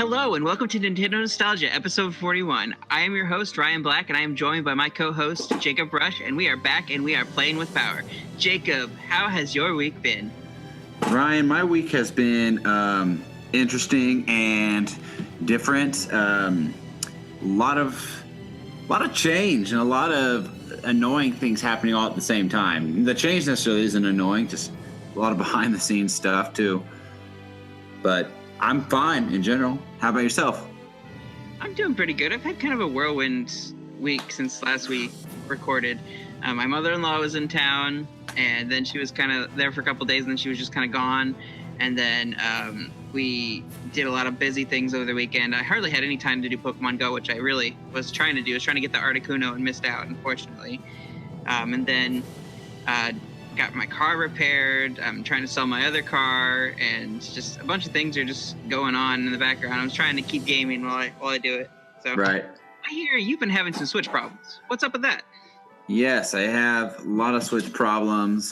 Hello and welcome to Nintendo Nostalgia, episode 41. I am your host, Ryan Black, and I am joined by my co-host, Jacob Rush, and we are back and we are playing with power. Jacob, how has your week been? Ryan, my week has been interesting and different. A lot of change and a lot of annoying things happening all at the same time. The change necessarily isn't annoying, just a lot of behind-the-scenes stuff too. But I'm fine in general. How about yourself? I'm doing pretty good. I've had kind of a whirlwind week since last we recorded. My mother-in-law was in town, and then she was kind of there for a couple days, and then she was just kind of gone. And then we did a lot of busy things over the weekend. I hardly had any time to do Pokemon Go, which I really was trying to do. I was trying to get the Articuno and missed out, unfortunately. And then got my car repaired. I'm trying to sell my other car, and just a bunch of things are just going on in the background. I was trying to keep gaming while I do it. So right. I hear you've been having some Switch problems. What's up with that? Yes, I have a lot of Switch problems.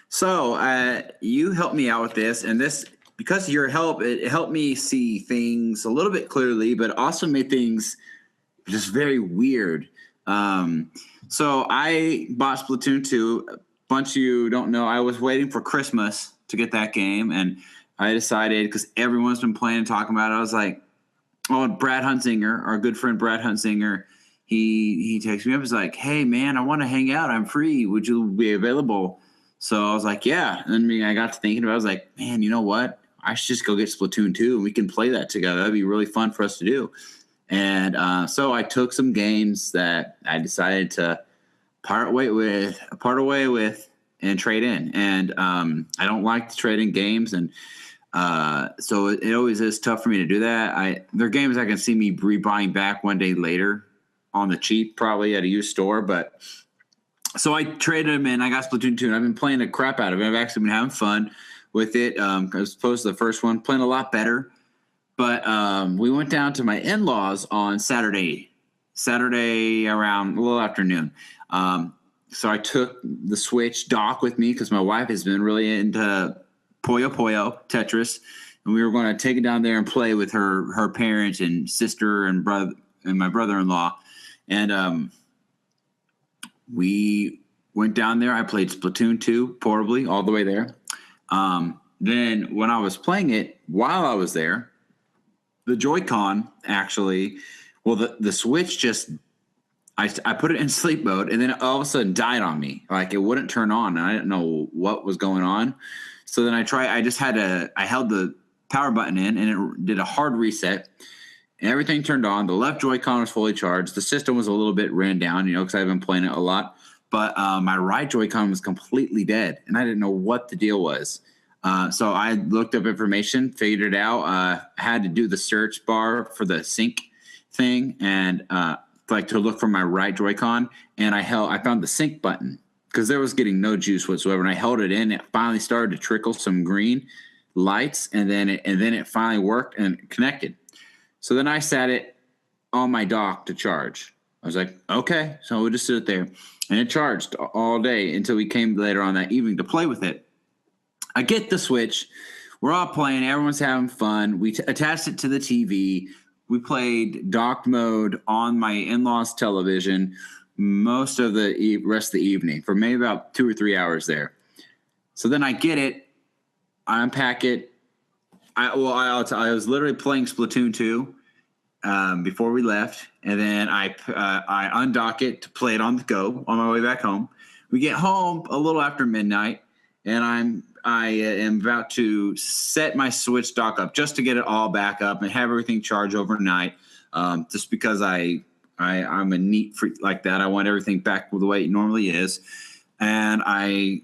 So you helped me out with this, and this, because of your help, it helped me see things a little bit clearly, but also made things just very weird. So I bought Splatoon 2. A bunch of you don't know, I was waiting for Christmas to get that game, and I decided, because everyone's been playing and talking about it, I was like, oh, Brad Huntsinger, our good friend Brad Huntsinger, he texted me up. He's like, hey, man, I want to hang out. I'm free. Would you be available? So I was like, yeah. And I got to thinking about it. I was like, man, you know what? I should just go get Splatoon 2 and we can play that together. That'd be really fun for us to do. And so I took some games that I decided to part away with and trade in. And I don't like to trade in games. And so it always is tough for me to do that. There are games I can see me rebuying back one day later on the cheap, probably at a used store. But so I traded them in. I got Splatoon 2, and I've been playing the crap out of it. I've actually been having fun with it as opposed to the first one, playing a lot better. But we went down to my in-laws on Saturday around a little afternoon. So I took the Switch dock with me because my wife has been really into Puyo Puyo, Tetris, and we were going to take it down there and play with her parents and sister and brother and my brother-in-law. And we went down there. I played Splatoon 2 portably all the way there. Then when I was playing it, while I was there, the Joy-Con actually, well, the Switch just, I put it in sleep mode, and then it all of a sudden died on me. Like, it wouldn't turn on, and I didn't know what was going on. So then I held the power button in, and it did a hard reset. And everything turned on. The left Joy-Con was fully charged. The system was a little bit ran down, because I've been playing it a lot. But my right Joy-Con was completely dead, and I didn't know what the deal was. So I looked up information, figured it out. I had to do the search bar for the sync thing, and to look for my right Joy-Con. And I found the sync button because there was getting no juice whatsoever. And I held it in. It finally started to trickle some green lights, and then it finally worked and connected. So then I sat it on my dock to charge. I was like, okay, so we'll just sit there. And it charged all day until we came later on that evening to play with it. I get the Switch. We're all playing. Everyone's having fun. We attached it to the TV. We played docked mode on my in-laws' television most of the rest of the evening for maybe about 2 or 3 hours there. So then I get it. I unpack it. I was literally playing Splatoon 2 before we left, and then I undock it to play it on the go on my way back home. We get home a little after midnight, and I am about to set my Switch dock up just to get it all back up and have everything charge overnight. Just because I'm a neat freak like that, I want everything back the way it normally is, and I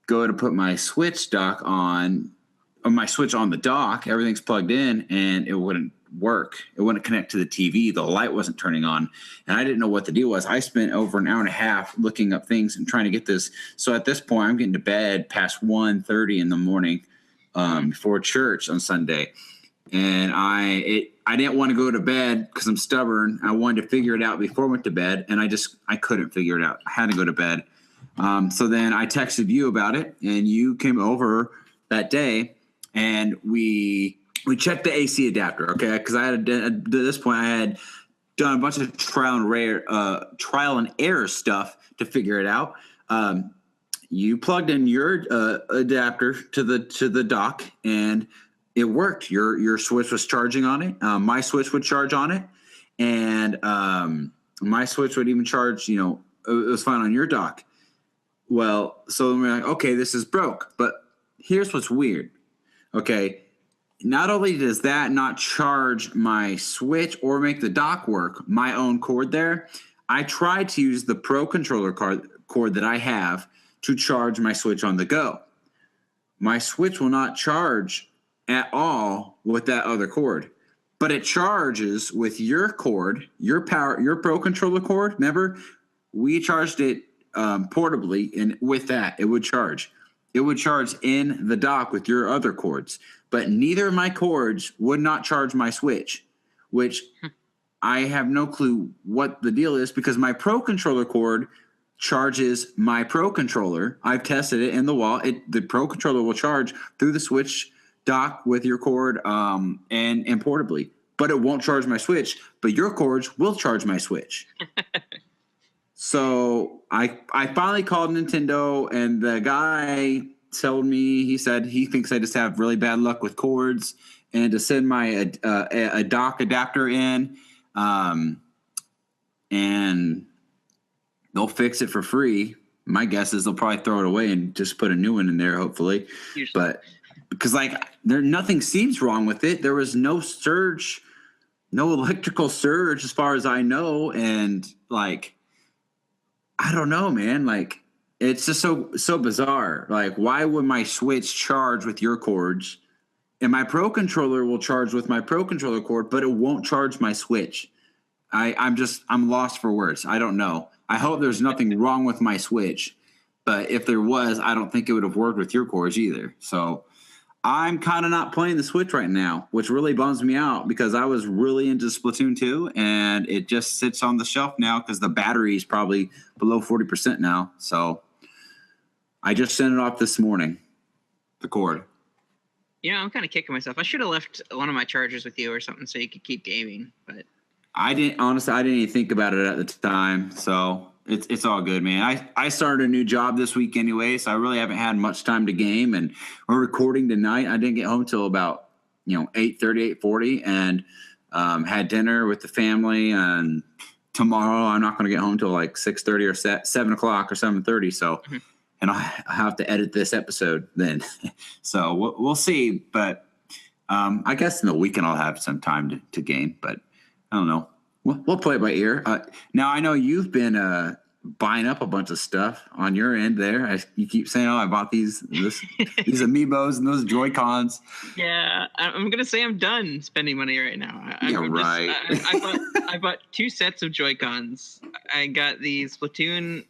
go to put my Switch dock on. My Switch on the dock, everything's plugged in, and it wouldn't work. It wouldn't connect to the TV. The light wasn't turning on, and I didn't know what the deal was. I spent over an hour and a half looking up things and trying to get this. So at this point, I'm getting to bed past 1:30 in the morning before church on Sunday, and I didn't want to go to bed because I'm stubborn. I wanted to figure it out before I went to bed, and I couldn't figure it out. I had to go to bed. So then I texted you about it, and you came over that day. And we we checked the AC adapter, okay? Because at this point I had done a bunch of trial and error stuff to figure it out. You plugged in your adapter to the dock, and it worked. Your switch was charging on it. My switch would charge on it, and my switch would even charge. You know, it was fine on your dock. Well, so we're like, okay, this is broke. But here's what's weird. Okay, not only does that not charge my switch or make the dock work, my own cord there, I tried to use the Pro controller cord that I have to charge my switch on the go. My switch will not charge at all with that other cord, but it charges with your cord, your Pro controller cord. Remember, we charged it portably, and with that, it would charge. It would charge in the dock with your other cords, but neither of my cords would not charge my switch, which I have no clue what the deal is, because my Pro controller cord charges my Pro controller. I've tested it in the wall. The Pro controller will charge through the switch dock with your cord and portably, but it won't charge my switch. But your cords will charge my switch. So I finally called Nintendo, and the guy told me, he said he thinks I just have really bad luck with cords, and to send my a dock adapter in, and they'll fix it for free. My guess is they'll probably throw it away and just put a new one in there, hopefully. Usually. But because nothing seems wrong with it. There was no surge, no electrical surge as far as I know, and I don't know, man. It's just so bizarre. Why would my switch charge with your cords, and my Pro controller will charge with my Pro controller cord, but it won't charge my switch? I'm lost for words. I don't know. I hope there's nothing wrong with my switch, but if there was, I don't think it would have worked with your cords either. So I'm kind of not playing the Switch right now, which really bums me out, because I was really into Splatoon 2, and it just sits on the shelf now because the battery is probably below 40% now. So I just sent it off this morning, the cord. Yeah, I'm kind of kicking myself. I should have left one of my chargers with you or something so you could keep gaming, but I didn't even think about it at the time, so it's all good, man. I started a new job this week anyway, so I really haven't had much time to game, and we're recording tonight. I didn't get home till about 8:30, 8:40, and had dinner with the family. And tomorrow I'm not going to get home till 6:30 or 7 o'clock or 7:30. So, and I have to edit this episode then. So we'll see, but I guess in the weekend I'll have some time to game, but I don't know. We'll play it by ear. Now, I know you've been buying up a bunch of stuff on your end there. You keep saying, I bought these Amiibos and those Joy-Cons. Yeah, I'm going to say I'm done spending money right now. Right. I bought 2 sets of Joy-Cons. I got the Splatoon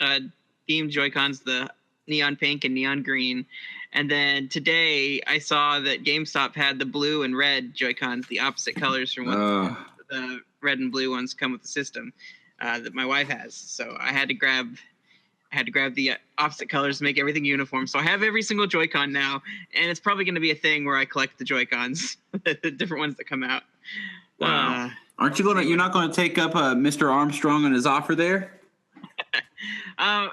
themed Joy-Cons, the neon pink and neon green. And then today I saw that GameStop had the blue and red Joy-Cons, the opposite colors from what the red and blue ones come with the system that my wife has. So I had to grab the opposite colors to make everything uniform. So I have every single Joy-Con now, and it's probably going to be a thing where I collect the Joy-Cons, the different ones that come out. Wow. Aren't you you're not going to take up Mr. Armstrong and his offer there? I'll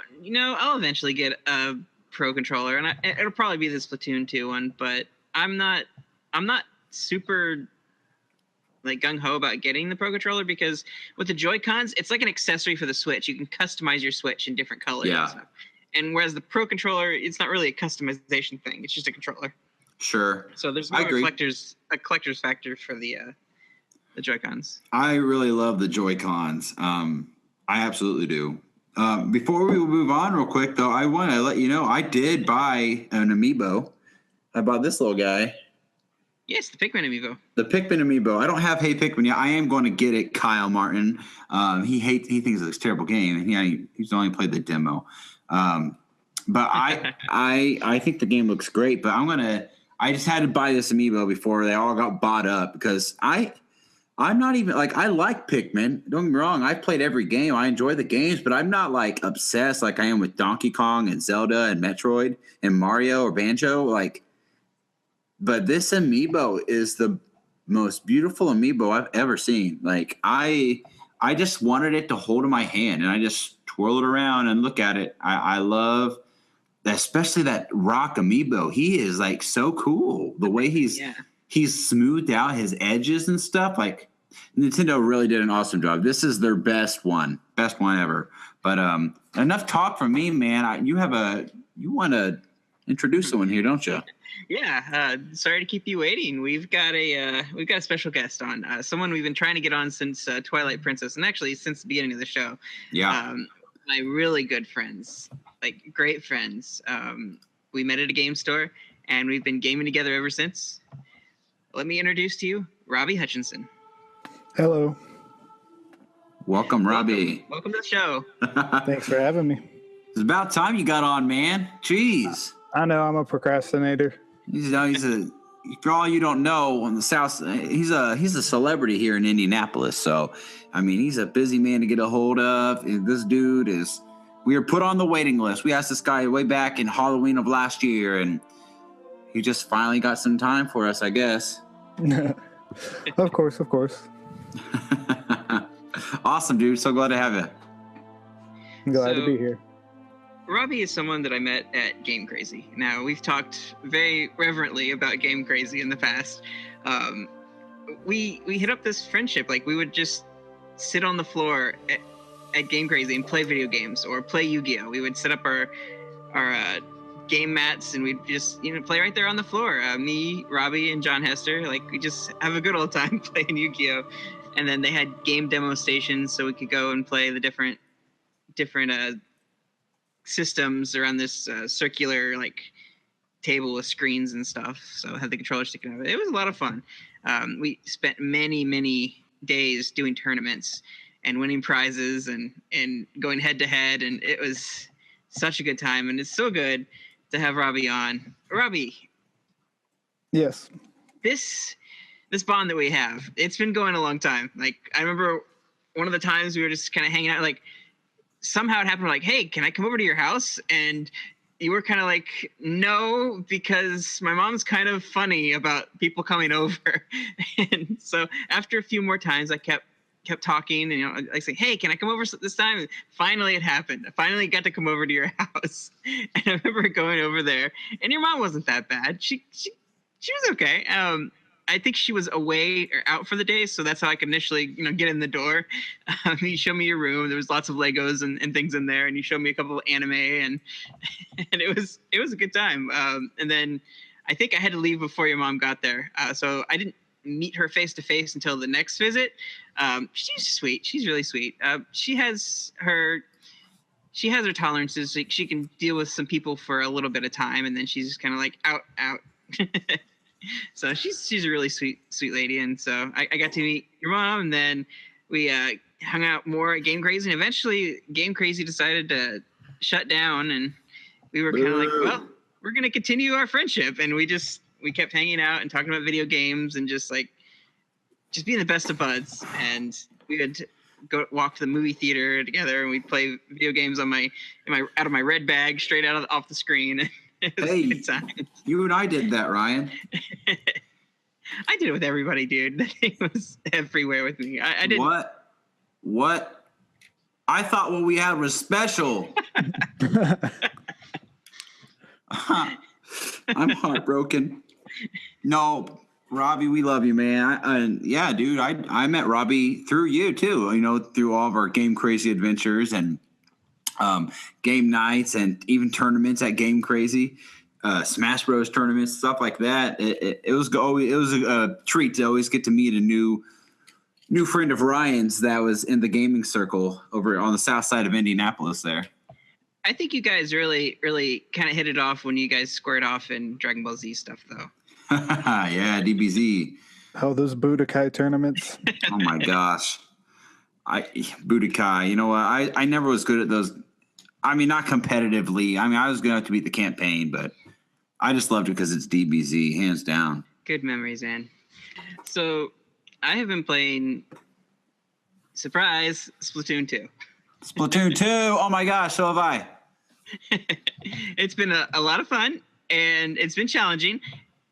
eventually get a Pro controller, and it'll probably be the Splatoon 2 one, but I'm not super gung-ho about getting the Pro controller, because with the Joy-Cons, it's like an accessory for the Switch. You can customize your Switch in different colors. Yeah. And stuff. And whereas the Pro controller, it's not really a customization thing. It's just a controller. Sure. So there's more a collector's factor for the Joy-Cons. I really love the Joy-Cons. I absolutely do. Before we move on real quick, though, I want to let you know I did buy an Amiibo. I bought this little guy. Yes, the Pikmin Amiibo. The Pikmin Amiibo. I don't have Hey Pikmin yet. I am going to get it, Kyle Martin. He thinks it's a terrible game, and he's only played the demo. But I think the game looks great. But I just had to buy this Amiibo before they all got bought up, because I'm not even I like Pikmin. Don't get me wrong. I've played every game. I enjoy the games, but I'm not obsessed like I am with Donkey Kong and Zelda and Metroid and Mario or Banjo. but this amiibo is the most beautiful amiibo I've ever seen. Like I just wanted it to hold in my hand, and I just twirl it around and look at it. I love, especially that rock amiibo. He is like so cool. The way Yeah. he's smoothed out his edges and stuff. Like Nintendo really did an awesome job. This is their best one ever. But enough talk from me, man. You want to introduce someone here, don't you? Yeah, sorry to keep you waiting. We've got a special guest on, someone we've been trying to get on since Twilight Princess, and actually since the beginning of the show. Yeah. My really good friends, like great friends. We met at a game store, and we've been gaming together ever since. Let me introduce to you Robbie Hutchinson. Hello. Welcome, Robbie. Welcome to the show. Thanks for having me. It's about time you got on, man. Jeez. I know I'm a procrastinator. He's for all you don't know, on the South, he's a celebrity here in Indianapolis. So, I mean, he's a busy man to get a hold of. And this dude we were put on the waiting list. We asked this guy way back in Halloween of last year, and he just finally got some time for us, I guess. Of course. Awesome, dude. So glad to have you. I'm glad to be here. Robbie is someone that I met at Game Crazy. Now, we've talked very reverently about Game Crazy in the past. We hit up this friendship. Like, we would just sit on the floor at Game Crazy and play video games or play Yu-Gi-Oh! We would set up our game mats, and we'd just play right there on the floor. Me, Robbie, and John Hester, like, we just have a good old time playing Yu-Gi-Oh! And then they had game demo stations, so we could go and play the different systems around this circular like table with screens and stuff. So I had the controller sticking out of it. It was a lot of fun. We spent many days doing tournaments and winning prizes and going head to head, and it was such a good time. And it's so good to have Robbie on. Robbie. Yes. This bond that we have, it's been going a long time. Like, I remember one of the times we were just kind of hanging out, like, somehow it happened, like, hey, can I come over to your house? And you were kind of like, no, because my mom's kind of funny about people coming over. And so after a few more times, I kept talking, and I say, hey, can I come over this time? And finally it happened. I finally got to come over to your house. And I remember going over there, and your mom wasn't that bad. She was okay. I think she was away or out for the day, so that's how I could initially, get in the door. You showed me your room. There was lots of Legos and things in there, and you showed me a couple of anime, and it was a good time. And then I think I had to leave before your mom got there, so I didn't meet her face to face until the next visit. She's sweet. She's really sweet. She has her tolerances. She can deal with some people for a little bit of time, and then she's just kind of like out. So she's a really sweet lady, and so I got to meet your mom, and then we hung out more at Game Crazy, and eventually Game Crazy decided to shut down, and we were kind of like, well, we're gonna continue our friendship, and we kept hanging out and talking about video games and just being the best of buds, and we would go walk to the movie theater together, and we'd play video games out of my red bag straight off the screen. Hey, you and I did that, Ryan. I did it with everybody, dude. That thing was everywhere with me. I didn't. What? I thought what we had was special. I'm heartbroken. No, Robbie, we love you, man. Yeah, dude, I met Robbie through you too. Through all of our Game Crazy adventures and game nights and even tournaments at Game Crazy, Smash Bros tournaments, stuff like that. It was a treat to always get to meet a new friend of Ryan's that was in the gaming circle over on the south side of Indianapolis there. I think you guys really, really kind of hit it off when you guys squared off in Dragon Ball Z stuff, though. Yeah, DBZ. Oh, those Budokai tournaments. Oh my gosh. Budokai, you know what? I never was good at those. I mean, not competitively. I mean, I was going to have to beat the campaign, but I just loved it because it's DBZ, hands down. Good memories, man. So I have been playing, surprise, Splatoon 2. Splatoon 2. Oh my gosh, so have I. It's been a lot of fun, and it's been challenging.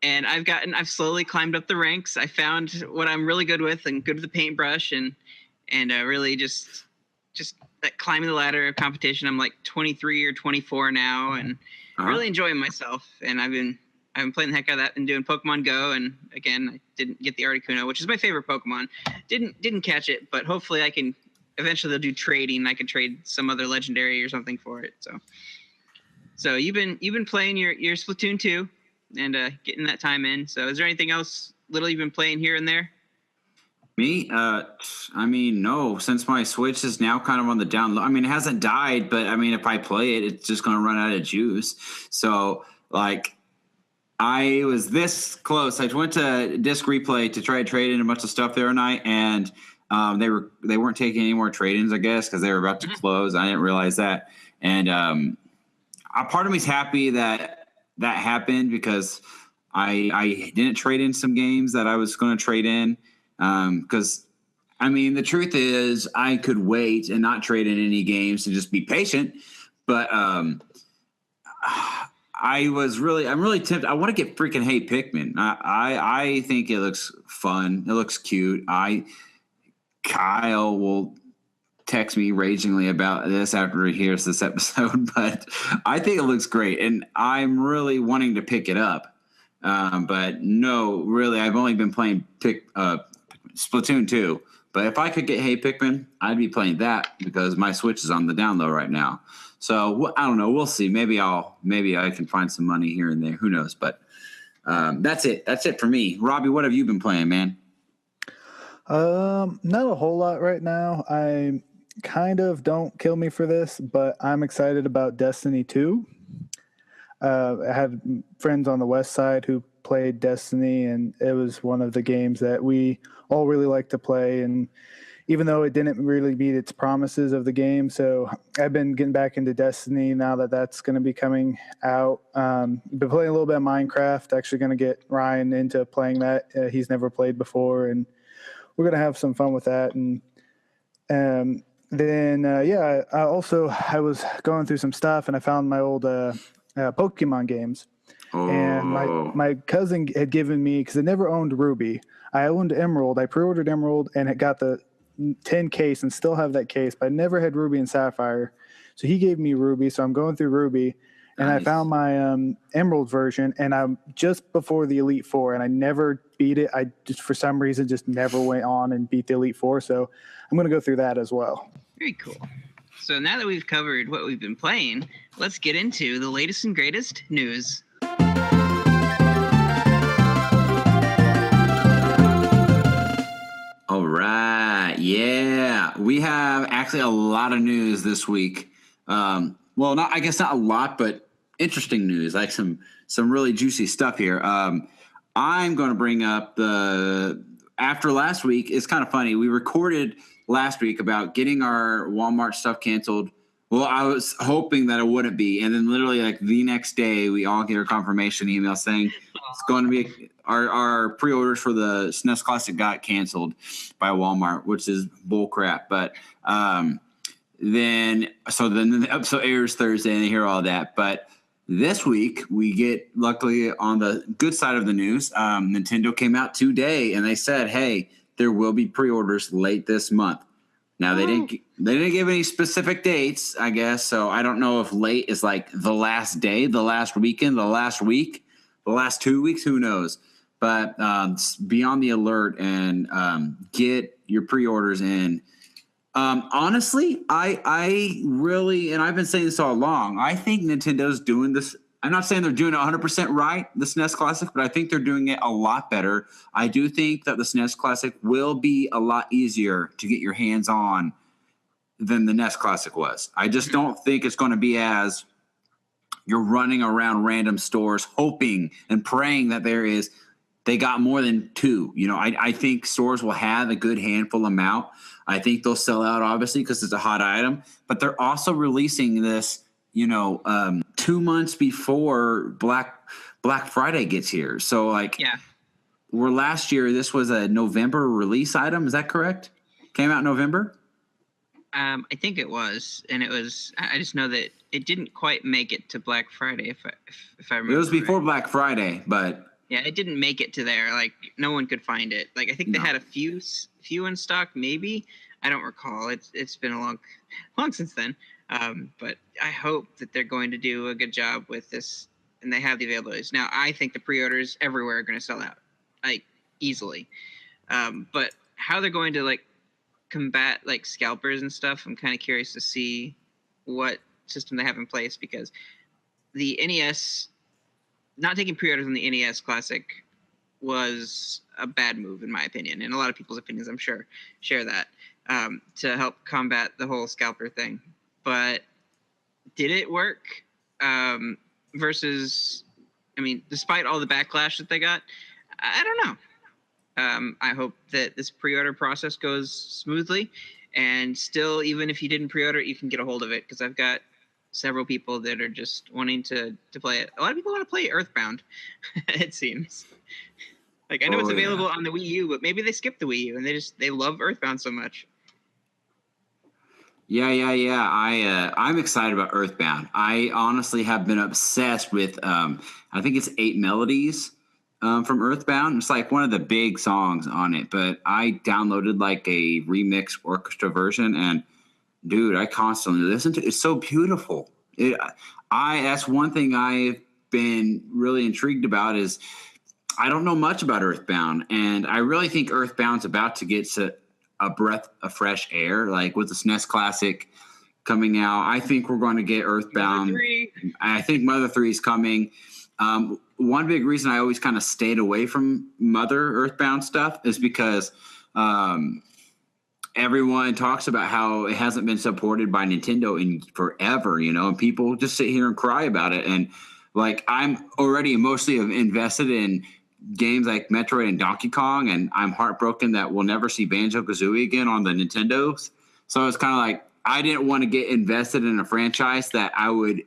and I've slowly climbed up the ranks. I found what I'm really good with, and good with the paintbrush, and really just that climbing the ladder competition. I'm like 23 or 24 now, and really enjoying myself. And I've been playing the heck out of that and doing Pokemon Go. And again, I didn't get the Articuno, which is my favorite Pokemon. Didn't catch it, but hopefully I can. Eventually they'll do trading. I could trade some other legendary or something for it. So you've been playing your Splatoon 2 and getting that time in. So is there anything else little you've been playing here and there? Me? I mean, no, since my Switch is now kind of on the down low. I mean, it hasn't died, but I mean, if I play it, it's just going to run out of juice. So, like, I was this close. I went to Disc Replay to try to trade in a bunch of stuff the other night, and they weren't taking any more trade-ins, I guess, because they were about to close. I didn't realize that. And a part of me's happy that happened because I didn't trade in some games that I was going to trade in. Because I mean, the truth is I could wait and not trade in any games and just be patient. But I'm really tempted. I want to get freaking Hey Pikmin. I think it looks fun. It looks cute. Kyle will text me ragingly about this after he hears this episode, but I think it looks great. And I'm really wanting to pick it up. But no, really, I've only been playing Splatoon 2, but if I could get Hey Pikmin, I'd be playing that because my Switch is on the down low right now. So I don't know. We'll see. Maybe I can find some money here and there. Who knows? But that's it. That's it for me. Robbie, what have you been playing, man? Not a whole lot right now. I kind of, don't kill me for this, but I'm excited about Destiny 2. I had friends on the West Side who played Destiny, and it was one of the games that we all really like to play. And even though it didn't really meet its promises of the game, so I've been getting back into Destiny now that that's going to be coming out. Been playing a little bit of Minecraft. Actually going to get Ryan into playing that. He's never played before, and we're going to have some fun with that. And then I was going through some stuff, and I found my old Pokemon games. And my cousin had given me, because I never owned Ruby. I owned Emerald. I pre-ordered Emerald, and it got the 10 case and still have that case, but I never had Ruby and Sapphire. So he gave me Ruby, so I'm going through Ruby, and nice. I found my Emerald version, and I'm just before the Elite Four, and I never beat it. I just, for some reason, just never went on and beat the Elite Four, so I'm going to go through that as well. Very cool. So now that we've covered what we've been playing, let's get into the latest and greatest news. All right. Yeah. We have actually a lot of news this week. Well, I guess not a lot, but interesting news, like some really juicy stuff here. I'm going to bring up after last week. It's kind of funny. We recorded last week about getting our Walmart stuff canceled. Well, I was hoping that it wouldn't be. And then literally like the next day, we all get a confirmation email saying it's going to be our pre-orders for the SNES Classic got canceled by Walmart, which is bull crap. But then the episode airs Thursday and they hear all that. But this week we get, luckily on the good side of the news, Nintendo came out today and they said, hey, there will be pre-orders late this month. Now they didn't give any specific dates, I guess. So I don't know if late is like the last day, the last weekend, the last week, the last 2 weeks. Who knows? But be on the alert and get your pre-orders in. Honestly, I really, and I've been saying this all along, I think Nintendo's doing this. I'm not saying they're doing it 100% right, the SNES Classic, but I think they're doing it a lot better. I do think that the SNES Classic will be a lot easier to get your hands on than the NES Classic was. I just don't think it's going to be as you're running around random stores hoping and praying that they got more than two. You know, I think stores will have a good handful amount. I think they'll sell out, obviously, because it's a hot item. But they're also releasing this, 2 months before Black Friday gets here. So, where last year this was a November release item. Is that correct? Came out in November? I think it was. And it was, I just know that it didn't quite make it to Black Friday, if I remember. It was before Black Friday, but Yeah, it didn't make it to there. Like no one could find it. Like I think they had a few in stock, maybe. I don't recall. It's been a long since then. But I hope that they're going to do a good job with this, and they have the availabilities. Now I think the pre-orders everywhere are going to sell out, like easily. But how they're going to like combat like scalpers and stuff, I'm kind of curious to see what system they have in place, because the NES, not taking pre-orders on the NES Classic was a bad move in my opinion, and a lot of people's opinions I'm sure share that, to help combat the whole scalper thing. But did it work? Versus, I mean, despite all the backlash that they got, I don't know. I hope that this pre-order process goes smoothly, and still, even if you didn't pre-order it, you can get a hold of it, because I've got several people that are just wanting to play it. A lot of people want to play Earthbound, it seems. Like I know it's available on the Wii U, but maybe they skipped the Wii U and they love Earthbound so much. Yeah. I'm excited about Earthbound. I honestly have been obsessed with. I think it's 8 Melodies from Earthbound. It's like one of the big songs on it, but I downloaded like a remix orchestra version, and dude, I constantly listen to it. It's so beautiful. That's one thing I've been really intrigued about is I don't know much about Earthbound, and I really think Earthbound's about to get a breath of fresh air, like with the SNES Classic coming out. I think we're going to get Earthbound. I think Mother 3 is coming. One big reason I always kind of stayed away from Mother Earthbound stuff is because everyone talks about how it hasn't been supported by Nintendo in forever, and people just sit here and cry about it. And like, I'm already emotionally invested in games like Metroid and Donkey Kong, and I'm heartbroken that we'll never see Banjo-Kazooie again on the Nintendos. So it's kind of like I didn't want to get invested in a franchise that I would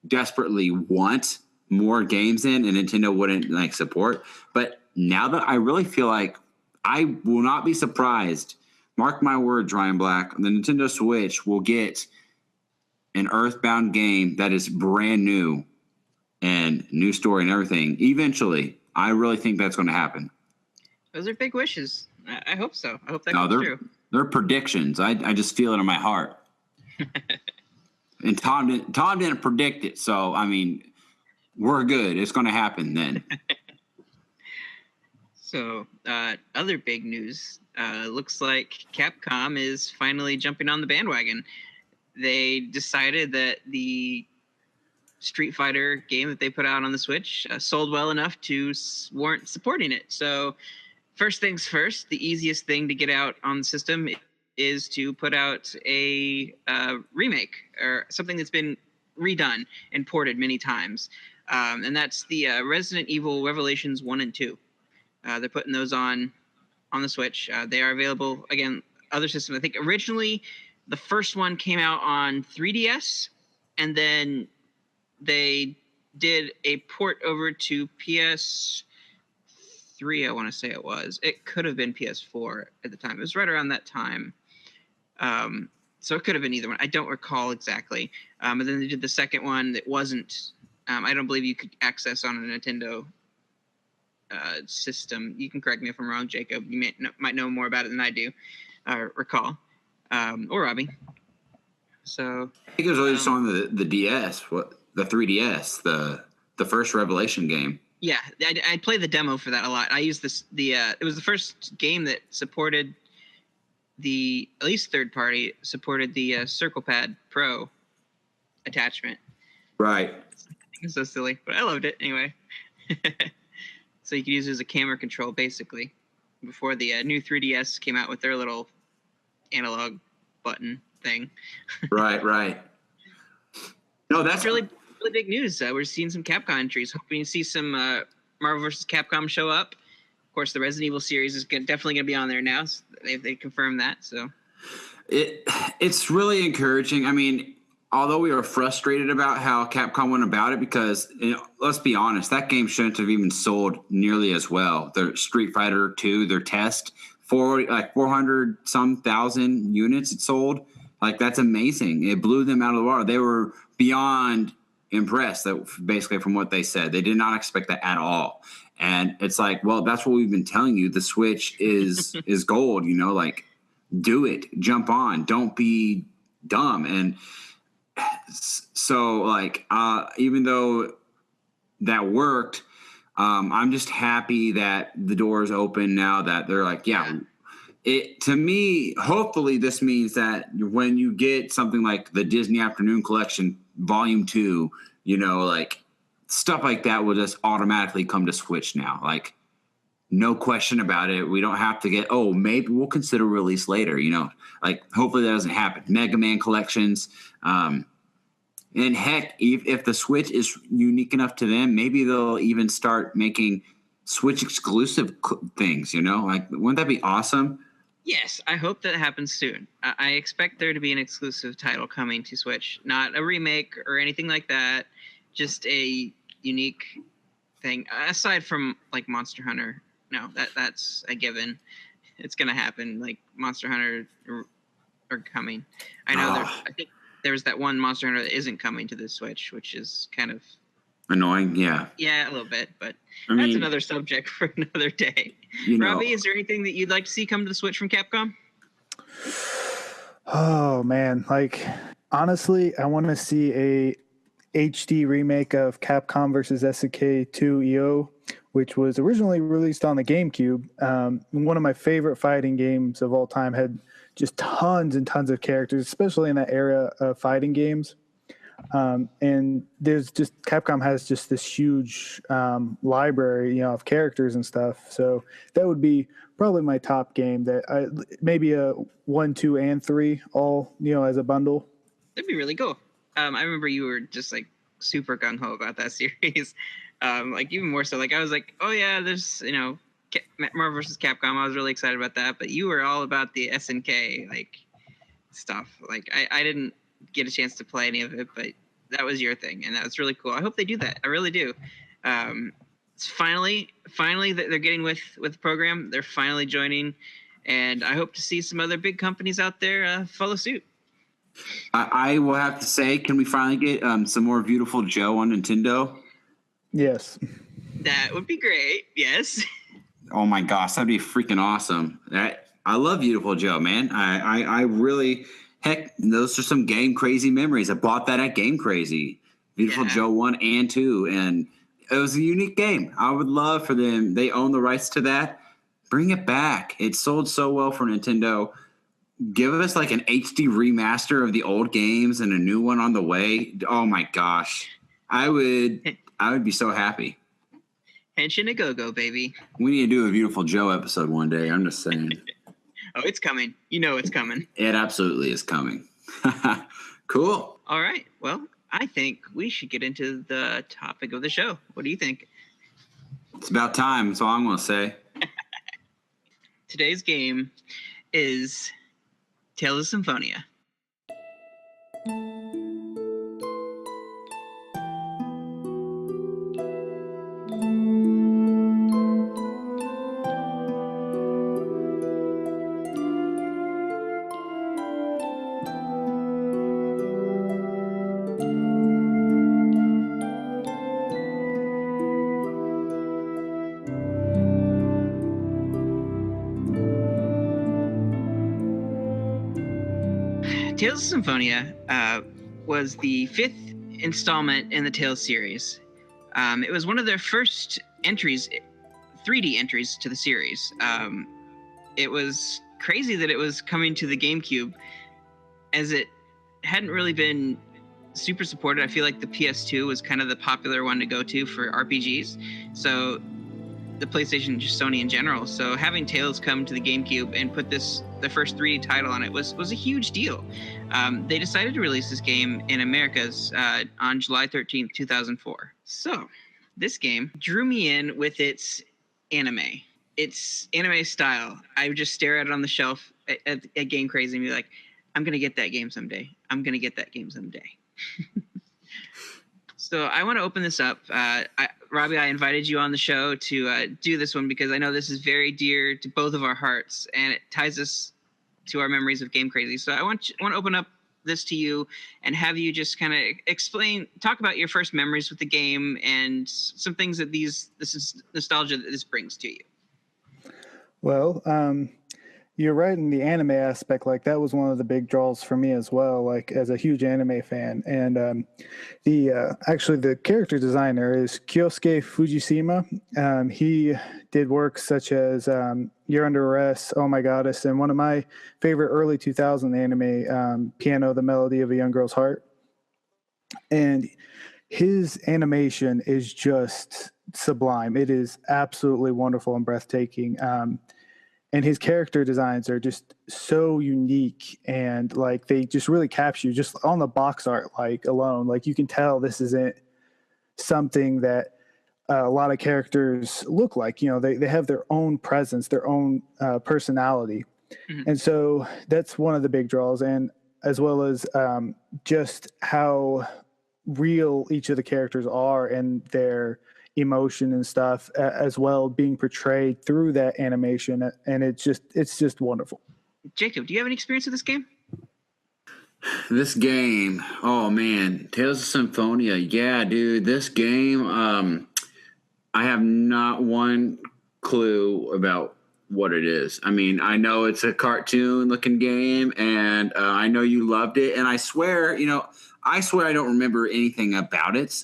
desperately want more games in and Nintendo wouldn't like support. But now that I really feel like I will not be surprised, mark my words, Ryan Black, the Nintendo Switch will get an Earthbound game that is brand new and new story and everything eventually. I really think that's going to happen. Those are big wishes. I hope so. I hope that comes true. They're predictions. I just feel it in my heart. And Tom didn't predict it, so I mean, we're good. It's going to happen then. So, other big news. Looks like Capcom is finally jumping on the bandwagon. They decided that the Street Fighter game that they put out on the Switch sold well enough to warrant supporting it. So first things first, the easiest thing to get out on the system is to put out a remake or something that's been redone and ported many times. And that's the Resident Evil Revelations 1 and 2. They're putting those on the Switch. They are available, again, other systems. I think originally the first one came out on 3DS, and then they did a port over to PS3, I want to say it was. It could have been PS4 at the time. It was right around that time. So it could have been either one. I don't recall exactly. And then they did the second one that wasn't, I don't believe you could access on a Nintendo system. You can correct me if I'm wrong, Jacob. You might know more about it than I do, recall. Or Robbie. So I think it was always on the DS, the 3DS, the first Revelation game. Yeah, I played the demo for that a lot. I used it was the first game that supported at least third party supported the Circle Pad Pro attachment. Right. It's so silly, but I loved it anyway. So you could use it as a camera control basically before the new 3DS came out with their little analog button thing. Right. No, that's really big news. We're seeing some Capcom entries. Hoping to see some Marvel vs. Capcom show up. Of course, the Resident Evil series is definitely going to be on there now. So they confirmed that. So it's really encouraging. I mean, although we were frustrated about how Capcom went about it, because let's be honest, that game shouldn't have even sold nearly as well. The Street Fighter 2, their test, 400 some thousand units it sold. Like, that's amazing. It blew them out of the water. They were beyond impressed that basically from what they said. They did not expect that at all. And it's like, well, that's what we've been telling you. The Switch is gold, like do it, jump on, don't be dumb. And so like, even though that worked, I'm just happy that the door is open now that they're like, it, to me, hopefully this means that when you get something like the Disney Afternoon Collection Volume 2, like stuff like that will just automatically come to Switch now. Like, no question about it. We don't have to get, maybe we'll consider release later, like hopefully that doesn't happen. Mega Man collections. And heck, if the Switch is unique enough to them, maybe they'll even start making Switch exclusive things, like, wouldn't that be awesome? Yes, I hope that happens soon. I expect there to be an exclusive title coming to Switch, not a remake or anything like that, just a unique thing. Aside from like Monster Hunter, no, that's a given. It's gonna happen. Like Monster Hunter are coming. I know. I think there's that one Monster Hunter that isn't coming to the Switch, which is kind of annoying. Yeah, a little bit, but that's another subject for another day. Robbie, is there anything that you'd like to see come to the Switch from Capcom? Oh man, like honestly, I want to see a HD remake of Capcom versus SNK 2 EO, which was originally released on the GameCube. One of my favorite fighting games of all time, had just tons and tons of characters, especially in that era of fighting games. And there's just Capcom has just this huge library, of characters and stuff. So that would be probably my top game. That maybe a 1, 2, and 3 all as a bundle. That'd be really cool. I remember you were just like super gung ho about that series. Like even more so. Like I was like, oh yeah, there's Marvel vs. Capcom. I was really excited about that, but you were all about the SNK like stuff. Like I didn't get a chance to play any of it, but that was your thing, and that was really cool. I hope they do that. I really do. It's finally that they're getting with the program. They're finally joining, and I hope to see some other big companies out there follow suit. I will have to say, can we finally get some more Beautiful Joe on Nintendo? Yes. That would be great. Yes. Oh my gosh, that'd be freaking awesome. I love Beautiful Joe, man. I really, heck, those are some Game Crazy memories. I bought that at Game Crazy. Beautiful Joe 1 and 2, and it was a unique game. I would love for them. They own the rights to that. Bring it back. It sold so well for Nintendo. Give us like an HD remaster of the old games and a new one on the way. Oh my gosh. I would be so happy. Henshin a go-go, baby. We need to do a Beautiful Joe episode one day. I'm just saying. Oh, it's coming. It's coming. It absolutely is coming. Cool. All right. Well, I think we should get into the topic of the show. What do you think? It's about time. That's all I'm going to say. Today's game is Tales of Symphonia. Tales of Symphonia was the 5th installment in the Tales series. It was one of their first entries, 3D entries to the series. It was crazy that it was coming to the GameCube, as it hadn't really been super supported. I feel like the PS2 was kind of the popular one to go to for RPGs. So the PlayStation, just Sony in general. So having Tales come to the GameCube and put the first 3D title on it was a huge deal. They decided to release this game in Americas on July 13th, 2004. So this game drew me in with its anime style. I would just stare at it on the shelf at Game Crazy and be like, I'm going to get that game someday. I'm going to get that game someday. So I want to open this up. Robbie, I invited you on the show to do this one because I know this is very dear to both of our hearts, and it ties us to our memories of Game Crazy. So I want to open up this to you and have you just kind of talk about your first memories with the game and some things that this is nostalgia that this brings to you. Well, you're right in the anime aspect. Like that was one of the big draws for me as well. Like as a huge anime fan, and the character designer is Kyosuke Fujishima. He did work such as You're Under Arrest, Oh My Goddess, and one of my favorite early 2000 anime, Piano: The Melody of a Young Girl's Heart. And his animation is just sublime. It is absolutely wonderful and breathtaking. And his character designs are just so unique, and like they just really capture you just on the box art like alone. Like you can tell this isn't something that a lot of characters look like. You know, they have their own presence, their own personality. Mm-hmm. And so that's one of the big draws, and as well as just how real each of the characters are and their emotion and stuff as well being portrayed through that animation, and it's just wonderful. Jacob, do you have any experience with this game? This game, oh man, Tales of Symphonia. Yeah, dude, this game, I have not one clue about what it is. I mean, I know it's a cartoon looking game, and I know you loved it, and I swear I don't remember anything about it.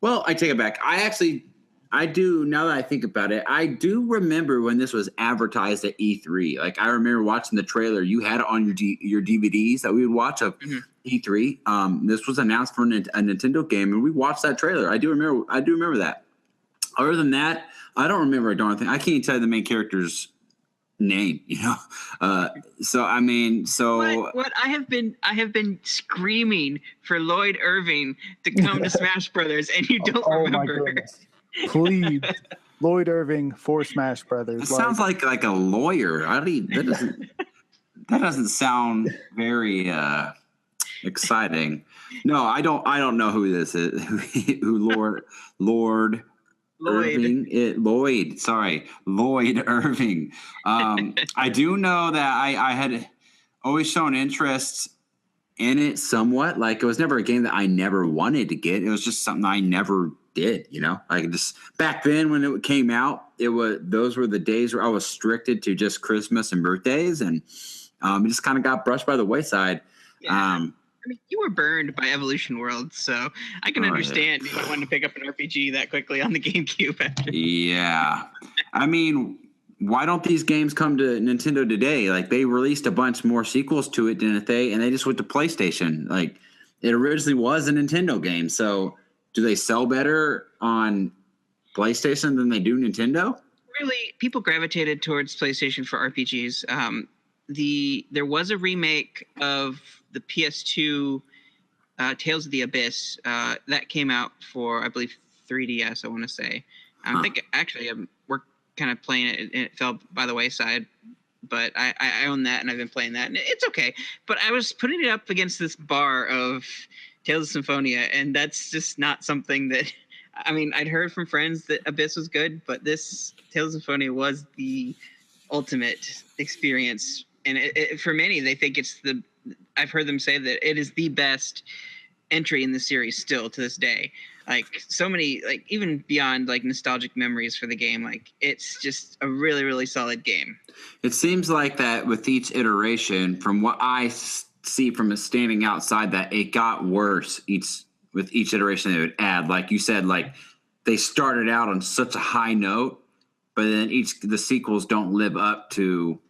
Well, I take it back. I do, now that I think about it, I do remember when this was advertised at E3. Like, I remember watching the trailer. You had it on your DVDs that we would watch of E3. This was announced for a Nintendo game, and we watched that trailer. I do remember that. Other than that, I don't remember a darn thing. I can't tell you the main character's name, So I mean, what I have been screaming for Lloyd Irving to come to Smash Brothers, and you don't remember. My goodness. Please, Lloyd Irving for Smash Brothers. It sounds like a lawyer. That doesn't sound very exciting. No, I don't know who this is. Who Lord Irving. Lloyd Irving. I do know that I had always shown interest in it somewhat. Like, it was never a game that I never wanted to get. It was just something I never did, Like, just back then when it came out, those were the days where I was restricted to just Christmas and birthdays, and it just kind of got brushed by the wayside. Yeah. I mean, you were burned by Evolution World, so I can understand you wanting to pick up an RPG that quickly on the GameCube. Yeah. I mean, why don't these games come to Nintendo today? Like, they released a bunch more sequels to it, didn't they? And they just went to PlayStation. Like, it originally was a Nintendo game. So do they sell better on PlayStation than they do Nintendo? Really, people gravitated towards PlayStation for RPGs. There was a remake of the PS2 Tales of the Abyss that came out for, I believe, 3DS, I want to say. I think actually we're kind of playing it, and it fell by the wayside. But I own that, and I've been playing that, and it's okay. But I was putting it up against this bar of Tales of Symphonia, and that's just not something that... I mean, I'd heard from friends that Abyss was good, but this Tales of Symphonia was the ultimate experience. And for many, they think it's I've heard them say that it is the best entry in the series still to this day. Like, so many, like, even beyond like nostalgic memories for the game, like, it's just a really, really solid game. It seems like that with each iteration, from what I see from standing outside, that it got worse with each iteration they would add. Like you said, like, they started out on such a high note, but then the sequels don't live up to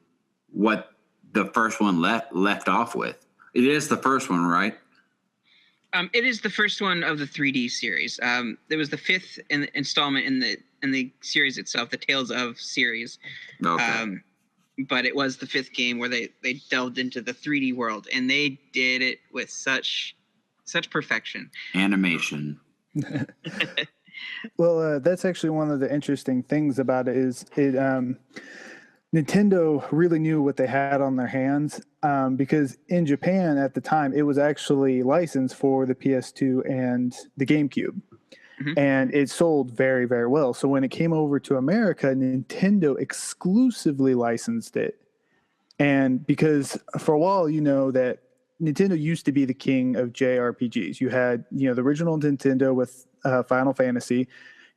what the first one left off with. It is the first one, right? It is the first one of the 3D series. There was the fifth installment in the series itself, the Tales of series. Okay. But it was the fifth game where they delved into the 3D world, and they did it with such perfection. Animation. Well, that's actually one of the interesting things about it is Nintendo really knew what they had on their hands, because in Japan at the time, it was actually licensed for the PS2 and the GameCube. Mm-hmm. And it sold very, very well. So when it came over to America, Nintendo exclusively licensed it. And because for a while, that Nintendo used to be the king of JRPGs. You had, the original Nintendo with Final Fantasy.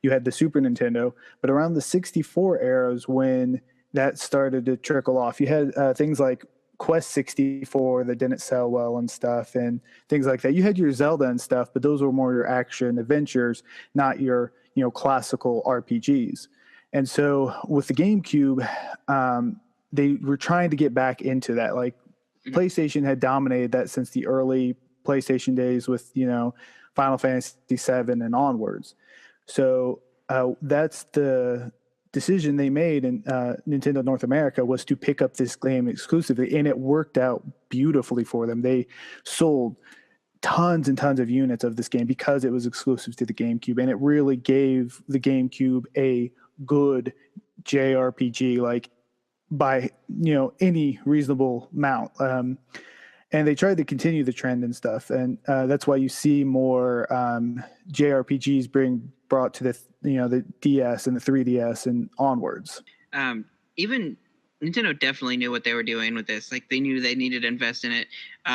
You had the Super Nintendo, but around the 64 eras when that started to trickle off, you had things like Quest 64 that didn't sell well and stuff, and things like that. You had your Zelda and stuff, but those were more your action adventures, not your classical RPGs. And so with the GameCube, they were trying to get back into that. Like PlayStation had dominated that since the early PlayStation days with Final Fantasy VII and onwards. So that's the decision they made in Nintendo North America, was to pick up this game exclusively, and it worked out beautifully for them. They sold tons and tons of units of this game because it was exclusive to the GameCube, and it really gave the GameCube a good JRPG, like by any reasonable amount. And they tried to continue the trend and stuff, and that's why you see more JRPGs brought to the DS and the 3DS and onwards. Even Nintendo definitely knew what they were doing with this. Like, they knew they needed to invest in it.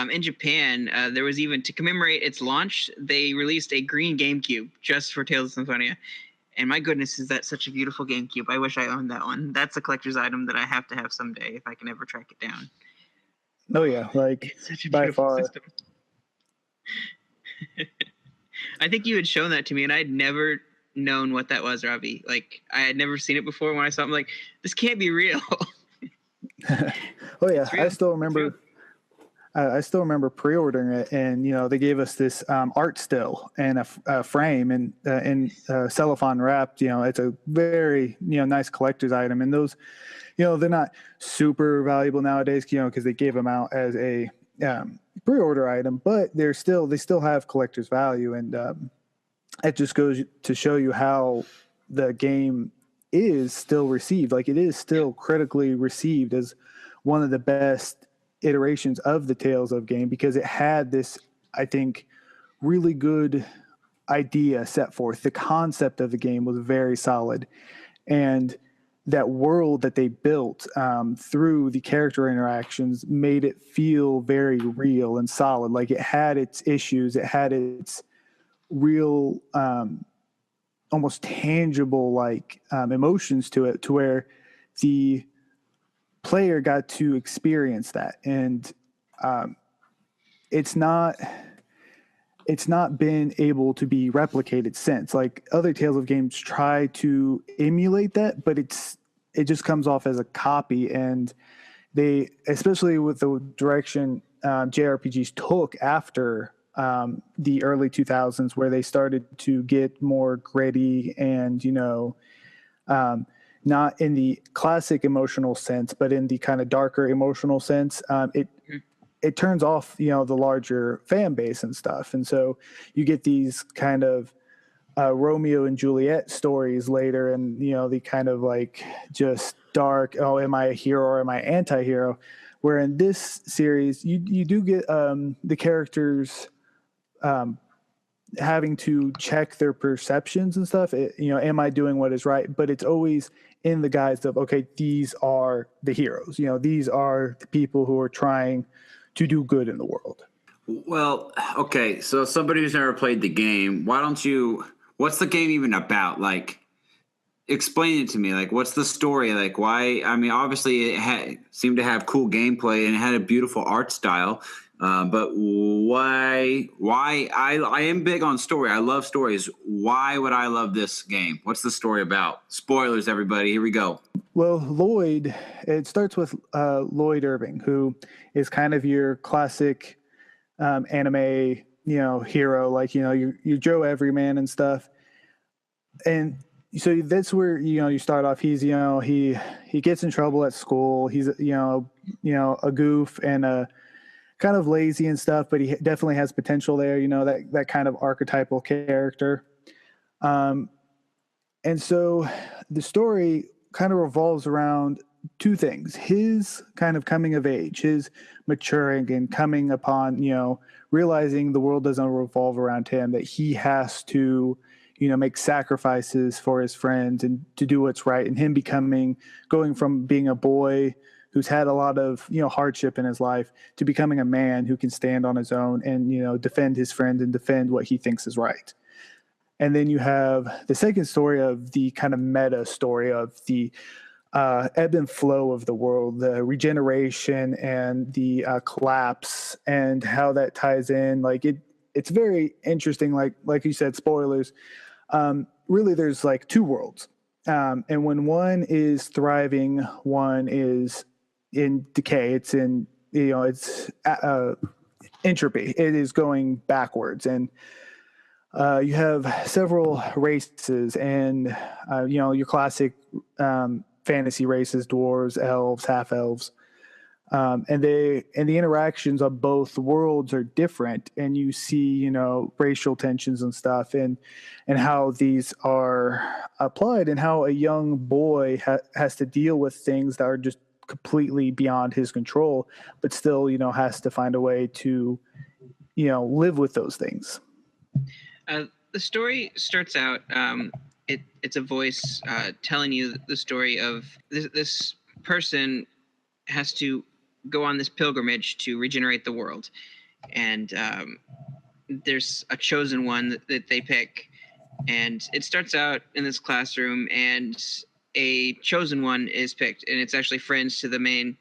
In Japan, there was even, to commemorate its launch, they released a green GameCube just for Tales of Symphonia. And my goodness, is that such a beautiful GameCube. I wish I owned that one. That's a collector's item that I have to have someday if I can ever track it down. Oh yeah, like it's such a by beautiful far. System. I think you had shown that to me, and I'd never known what that was, Robbie. Like, I had never seen it before. When I saw it, I'm like, this can't be real. Oh yeah, I still remember. I still remember pre-ordering it, and they gave us this art still and a frame and cellophane wrapped. It's a very nice collector's item, and those, they're not super valuable nowadays, because they gave them out as a pre-order item, but they still have collector's value, and it just goes to show you how the game is still received. Like, it is still critically received as one of the best iterations of the Tales of game, because it had this, I think, really good idea set forth. The concept of the game was very solid, and that world that they built through the character interactions made it feel very real and solid. Like, it had its issues, it had its real almost tangible emotions to it, to where the player got to experience that. And it's not been able to be replicated since. Like, other Tales of games try to emulate that, but it just comes off as a copy. And they, especially with the direction JRPGs took after the early 2000s, where they started to get more gritty and not in the classic emotional sense, but in the kind of darker emotional sense, it turns off, the larger fan base and stuff. And so you get these kind of Romeo and Juliet stories later, and, the kind of like just dark, oh, am I a hero or am I anti-hero? Where in this series, you do get the characters having to check their perceptions and stuff. Am I doing what is right? But it's always in the guise of, okay, these are the heroes. These are the people who are trying to do good in the world. Well, okay, so somebody who's never played the game, what's the game even about? Like, explain it to me. Like, what's the story? Like, why? I mean, obviously it seemed to have cool gameplay and it had a beautiful art style. But why I am big on story. I love stories. Why would I love this game? What's the story about? Spoilers, everybody. Here we go. Well, Lloyd, it starts with Lloyd Irving, who is kind of your classic anime, hero, like, your Joe Everyman and stuff. And so that's where, you start off. He's, he gets in trouble at school. He's, a goof and a kind of lazy and stuff, but he definitely has potential there, that kind of archetypal character. And so the story kind of revolves around two things: his kind of coming of age, his maturing and coming upon, realizing the world doesn't revolve around him, that he has to, make sacrifices for his friends and to do what's right, and him going from being a boy who's had a lot of, hardship in his life, to becoming a man who can stand on his own and, defend his friend and defend what he thinks is right. And then you have the second story of the kind of meta story of the ebb and flow of the world, the regeneration and the collapse, and how that ties in. Like it's very interesting. Like you said, spoilers. Really, there's like two worlds, and when one is thriving, one is in decay. It's in it's entropy. It is going backwards, and you have several races, and your classic fantasy races: dwarves, elves, half elves, and the interactions of both worlds are different, and you see racial tensions and stuff, and how these are applied, and how a young boy has to deal with things that are just completely beyond his control, but still has to find a way to live with those things. The story starts out, it's a voice telling you the story of this person has to go on this pilgrimage to regenerate the world. And there's a chosen one that they pick. And it starts out in this classroom, and a chosen one is picked. And it's actually friends to the main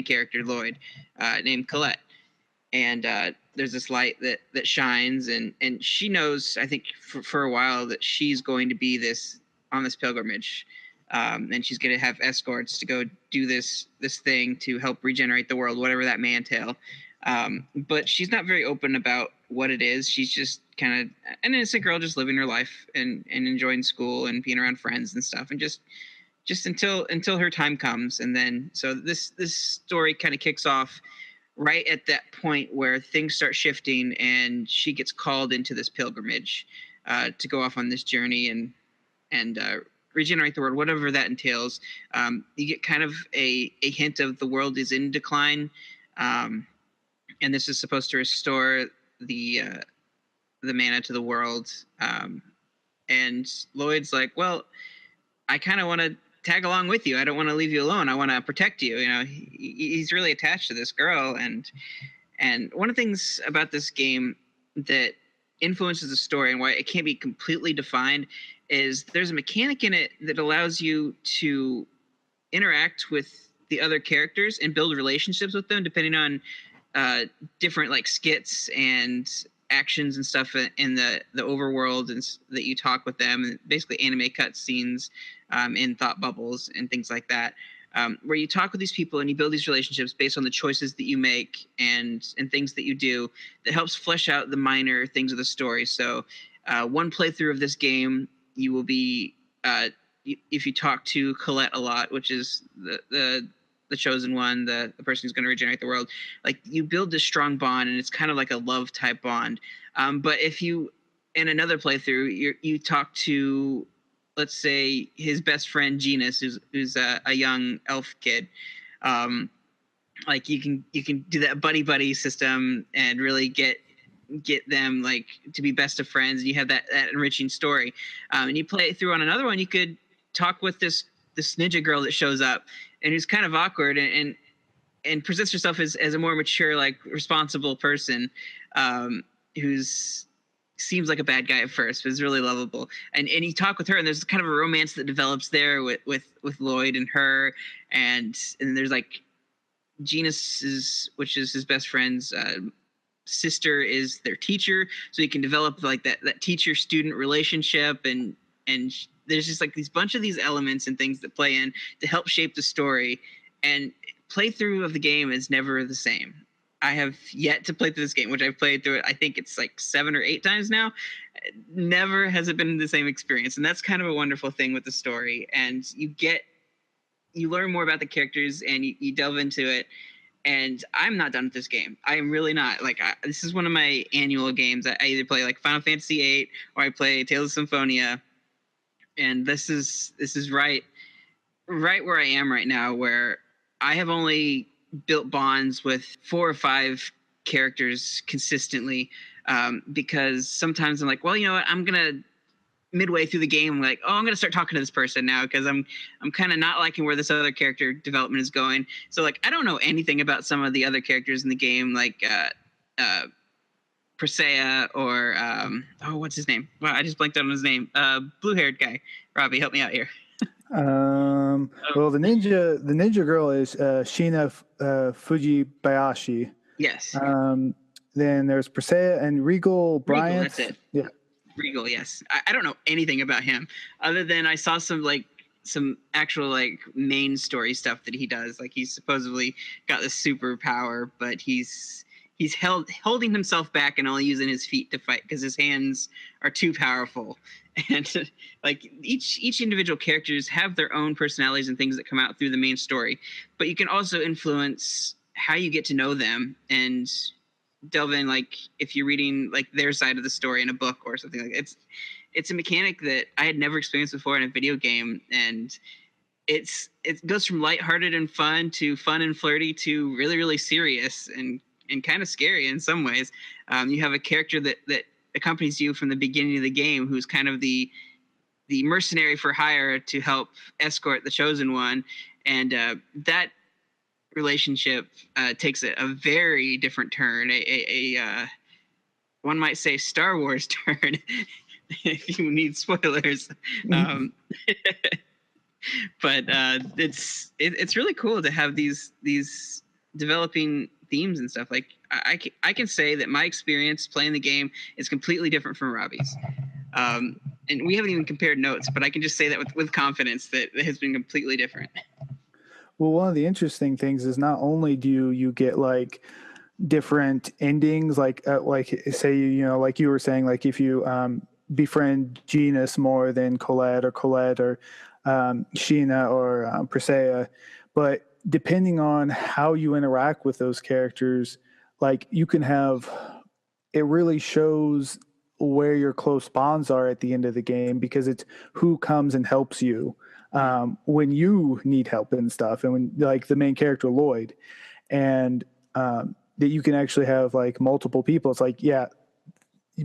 character, Lloyd, named Colette. And there's this light that shines, and she knows, I think, for a while, that she's going to be on this pilgrimage, and she's going to have escorts to go do this thing to help regenerate the world, whatever that may entail. But she's not very open about what it is. She's just kind of an innocent girl, just living her life and enjoying school and being around friends and stuff, and just until her time comes. And then so this story kind of kicks off right at that point where things start shifting, and she gets called into this pilgrimage to go off on this journey and regenerate the world, whatever that entails. You get kind of a hint of the world is in decline, and this is supposed to restore the mana to the world. And Lloyd's like, well, I kind of want to tag along with you. I don't want to leave you alone. I want to protect you. He's really attached to this girl. And one of the things about this game that influences the story and why it can't be completely defined is there's a mechanic in it that allows you to interact with the other characters and build relationships with them, depending on different like skits and actions and stuff in the overworld, and that you talk with them, and basically anime cutscenes in thought bubbles and things like that, where you talk with these people and you build these relationships based on the choices that you make and things that you do that helps flesh out the minor things of the story. So one playthrough of this game, you will be if you talk to Colette a lot, which is the chosen one, the person who's going to regenerate the world, like you build this strong bond, and it's kind of like a love type bond. But if you, in another playthrough, you talk to, let's say, his best friend Genus, who's a young elf kid, like you can do that buddy system and really get them like to be best of friends, and you have that enriching story. And you play through on another one, you could talk with this ninja girl that shows up and who's kind of awkward and presents herself as a more mature, like responsible person, who's seems like a bad guy at first, but is really lovable. And you talk with her, and there's kind of a romance that develops there with Lloyd and her, and there's like Genus's, which is his best friend's sister, is their teacher, so you can develop like that teacher student relationship, and there's just like these bunch of these elements and things that play in to help shape the story. And playthrough of the game is never the same. I have yet to play through this game, which I've played through it, I think it's like 7 or 8 times now. Never has it been the same experience. And that's kind of a wonderful thing with the story. And you learn more about the characters, and you delve into it. And I'm not done with this game. I am really not. Like, this is one of my annual games. I either play like Final Fantasy VIII or I play Tales of Symphonia. And this is right where I am right now, where I have only built bonds with 4 or 5 characters consistently, because sometimes I'm like, well, you know what, I'm gonna midway through the game, like, oh, I'm gonna start talking to this person now because I'm kind of not liking where this other character development is going. So like I don't know anything about some of the other characters in the game, like Presea or what's his name? Well, I just blanked out on his name. Blue-haired guy. Robbie, help me out here. Well, the ninja girl is Shina Fujibayashi. Yes. Then there's Presea and Regal Bryant. That's it. Yeah. Regal, yes. I don't know anything about him other than I saw some actual like main story stuff that he does. Like he's supposedly got this superpower, but he's holding himself back and only using his feet to fight because his hands are too powerful. And like each individual characters have their own personalities and things that come out through the main story, but you can also influence how you get to know them and delve in, like if you're reading like their side of the story in a book or something. Like it's a mechanic that I had never experienced before in a video game, and it goes from lighthearted and fun to fun and flirty to really, really serious and kind of scary in some ways. You have a character that accompanies you from the beginning of the game, who's kind of the mercenary for hire to help escort the chosen one, and that relationship takes a very different turn, a one might say Star Wars turn, if you need spoilers. But it's really cool to have these developing themes and stuff. Like I can say that my experience playing the game is completely different from Robbie's. And we haven't even compared notes, but I can just say that with confidence that it has been completely different. Well, one of the interesting things is not only do you get like different endings, like say, you know, like you were saying, like if you befriend Genus more than Colette or Sheena or Presea, but depending on how you interact with those characters, like you can have, it really shows where your close bonds are at the end of the game, because it's who comes and helps you when you need help and stuff. And when, like the main character, Lloyd, and that you can actually have like multiple people. It's like, yeah,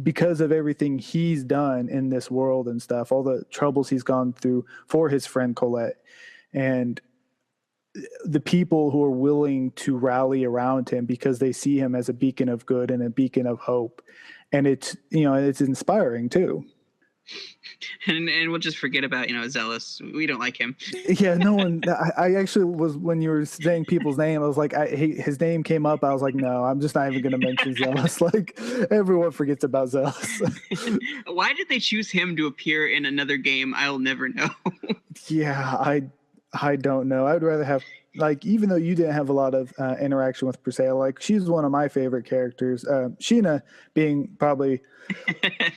because of everything he's done in this world and stuff, all the troubles he's gone through for his friend Colette, and the people who are willing to rally around him because they see him as a beacon of good and a beacon of hope. And it's, you know, it's inspiring too. And we'll just forget about, Zealous. We don't like him. Yeah, no one. I actually was, when you were saying people's name, I was like, his name came up. I was like, no, I'm just not even going to mention Zealous. Like everyone forgets about Zealous. Why did they choose him to appear in another game? I'll never know. Yeah, I don't know. I would rather have, like, even though you didn't have a lot of interaction with Presea, like she's one of my favorite characters. Sheena being probably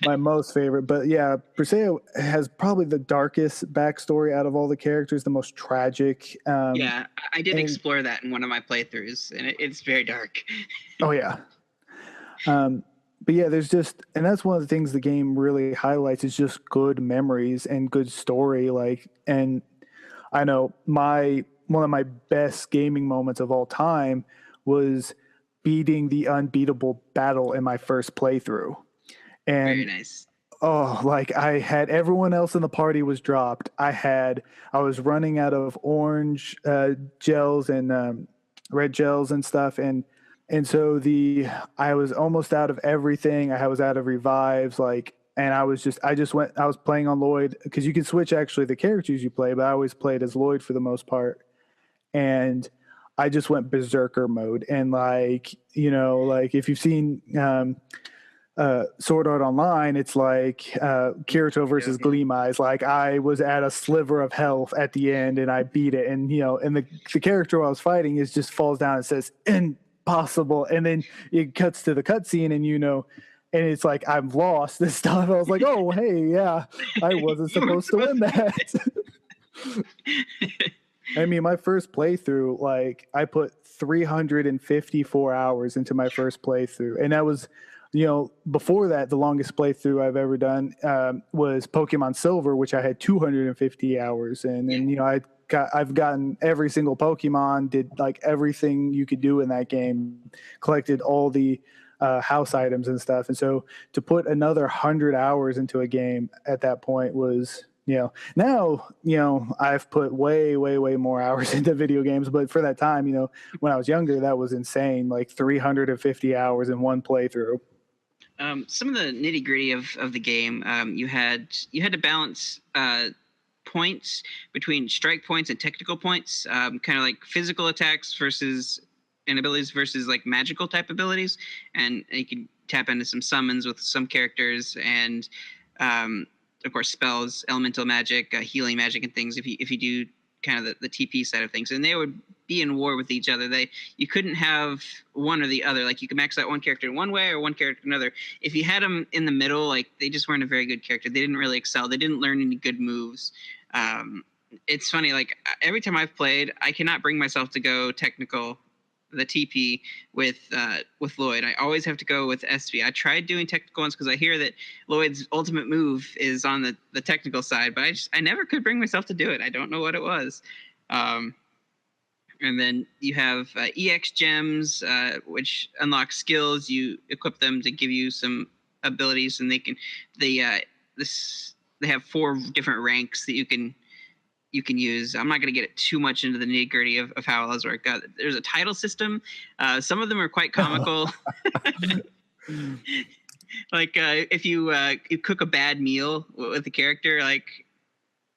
my most favorite, but yeah, Presea has probably the darkest backstory out of all the characters, the most tragic. Yeah, I did explore that in one of my playthroughs, and it's very dark. Oh yeah. But yeah, there's just, and that's one of the things the game really highlights is just good memories and good story. Like, and I know one of my best gaming moments of all time was beating the unbeatable battle in my first playthrough. And very nice. Oh, like I had everyone else in the party was dropped. I was running out of orange gels and red gels and stuff. And so I was almost out of everything. I was out of revives, and I was playing on Lloyd, because you can switch actually the characters you play, but I always played as Lloyd for the most part. And I just went berserker mode. And if you've seen Sword Art Online, it's like Kirito versus Gleam Eyes. Like I was at a sliver of health at the end and I beat it. And, and the character I was fighting just falls down and says, impossible. And then it cuts to the cutscene and it's like, I'm lost this time. I was like, oh, hey, yeah, I wasn't supposed to win that. I mean, my first playthrough, like I put 354 hours into my first playthrough. And that was, before that, the longest playthrough I've ever done was Pokemon Silver, which I had 250 hours in. And, I've gotten every single Pokemon, did like everything you could do in that game, collected all the house items and stuff. And so to put another 100 hours into a game at that point was, now, I've put way, way, way more hours into video games. But for that time, when I was younger, that was insane, like 350 hours in one playthrough. Some of the nitty gritty of the game, you had to balance points between strike points and technical points, kind of like physical attacks and abilities versus like magical type abilities, and you can tap into some summons with some characters, and of course spells, elemental magic, healing magic, and things. If you do kind of the TP side of things, and they would be in war with each other. You couldn't have one or the other. Like you could max out one character in one way or one character another. If you had them in the middle, like they just weren't a very good character. They didn't really excel. They didn't learn any good moves. It's funny. Like every time I've played, I cannot bring myself to go technical, the TP with Lloyd. I always have to go with SV. I tried doing technical ones because I hear that Lloyd's ultimate move is on the technical side, but I never could bring myself to do it. I don't know what it was. And then you have EX gems, which unlock skills. You equip them to give you some abilities, and they have 4 different ranks that you can use. I'm not going to get too much into the nitty gritty of how all those work. There's a title system. Some of them are quite comical. Like if you cook a bad meal with the character, like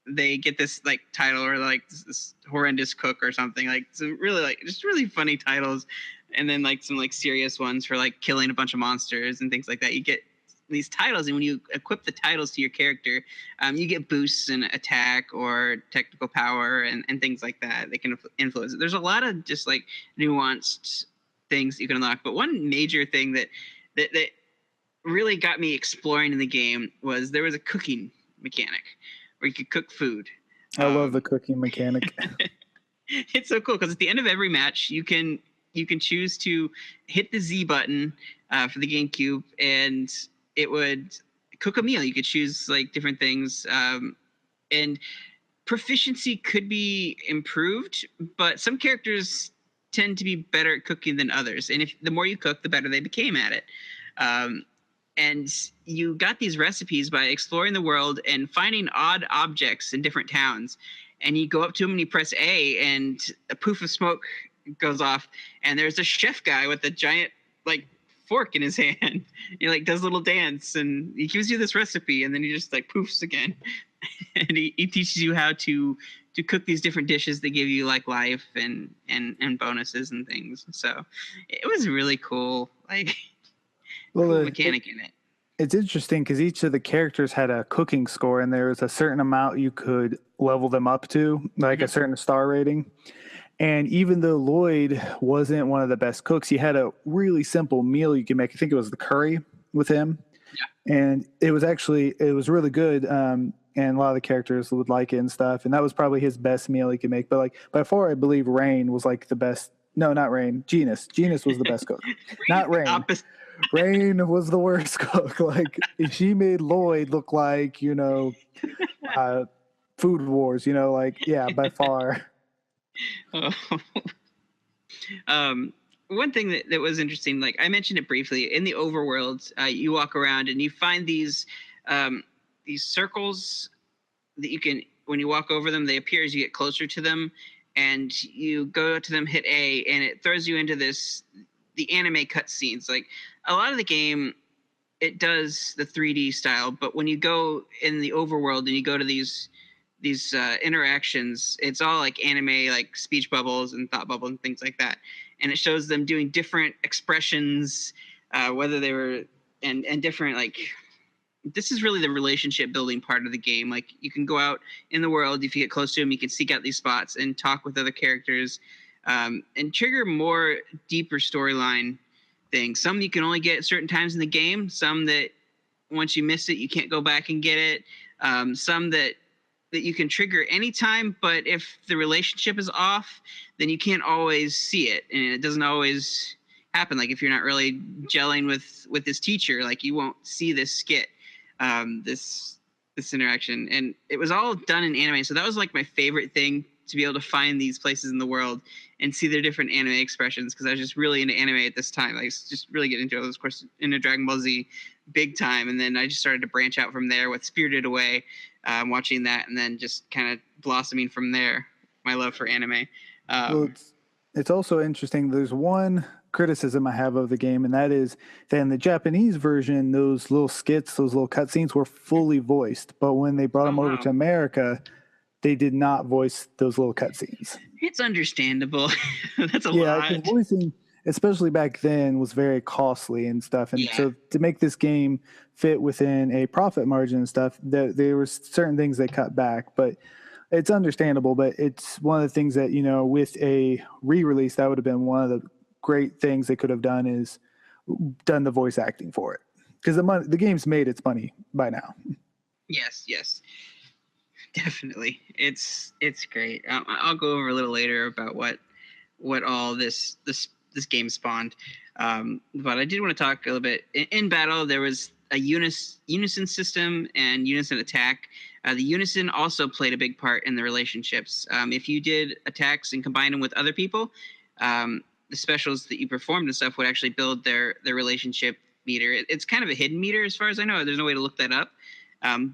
they get this like title, or like this horrendous cook or something. Like some really like just really funny titles, and then like some like serious ones for like killing a bunch of monsters and things like that. You get these titles, and when you equip the titles to your character, you get boosts in attack or technical power and things like that. They can influence it. There's a lot of just like nuanced things you can unlock. But one major thing that really got me exploring in the game was there was a cooking mechanic where you could cook food. I love the cooking mechanic. It's so cool because at the end of every match, you can choose to hit the Z button for the GameCube, and it would cook a meal. You could choose like different things, and proficiency could be improved, but some characters tend to be better at cooking than others. And the more you cook, the better they became at it. And you got these recipes by exploring the world and finding odd objects in different towns. And you go up to them and you press A, and a poof of smoke goes off, and there's a chef guy with a giant like fork in his hand. He like does a little dance, and he gives you this recipe, and then he just like poofs again. And he teaches you how to cook these different dishes that give you like life and bonuses and things. So it was really cool, like cool mechanic in it. It's interesting because each of the characters had a cooking score, and there was a certain amount you could level them up to, like a certain star rating. And even though Lloyd wasn't one of the best cooks, he had a really simple meal you could make. I think it was the curry with him. Yeah. And it was really good. And a lot of the characters would like it and stuff. And that was probably his best meal he could make. But like by far, I believe Rain was like the best. No, not Rain. Genus. Genus was the best cook. Not Rain. Rain was the worst cook. Like she made Lloyd look like, Food Wars, like, yeah, by far. One thing that was interesting, like I mentioned it briefly, in the overworld, you walk around and you find these circles that you can, when you walk over them, they appear as you get closer to them, and you go to them, hit A, and it throws you into the anime cutscenes. Like a lot of the game, it does the 3D style, but when you go in the overworld and you go to these interactions, it's all like anime, like speech bubbles and thought bubbles and things like that. And it shows them doing different expressions, whether they were and different, like, this is really the relationship building part of the game. Like you can go out in the world, if you get close to them, you can seek out these spots and talk with other characters, and trigger more deeper storyline things. Some you can only get at certain times in the game, some that once you miss it, you can't go back and get it. Some that you can trigger anytime, but if the relationship is off, then you can't always see it, and it doesn't always happen. Like if you're not really gelling with this teacher, like you won't see this skit, this interaction. And it was all done in anime, so that was like my favorite thing to be able to find these places in the world and see their different anime expressions, because I was just really into anime at this time. I was just really getting into it. I was, of course, into Dragon Ball Z big time, and then I just started to branch out from there with Spirited Away, watching that, and then just kind of blossoming from there, my love for anime. Well, it's also interesting. There's one criticism I have of the game, and that is that in the Japanese version, those little skits, those little cutscenes were fully voiced. But when they brought them over to America, they did not voice those little cutscenes. It's understandable. That's a lot. Yeah, because voicing, especially back then, was very costly and stuff. And so to make this game fit within a profit margin and stuff, there were certain things they cut back. But it's understandable, but it's one of the things that, with a re-release, that would have been one of the great things they could have done, is done the voice acting for it. Because the game's made its money by now. Yes, definitely. It's great. I'll go over a little later about what all this game spawned. But I did want to talk a little bit. In battle, there was a unison system and unison attack. The unison also played a big part in the relationships. If you did attacks and combined them with other people, the specials that you performed and stuff would actually build their relationship meter. It's kind of a hidden meter as far as I know. There's no way to look that up.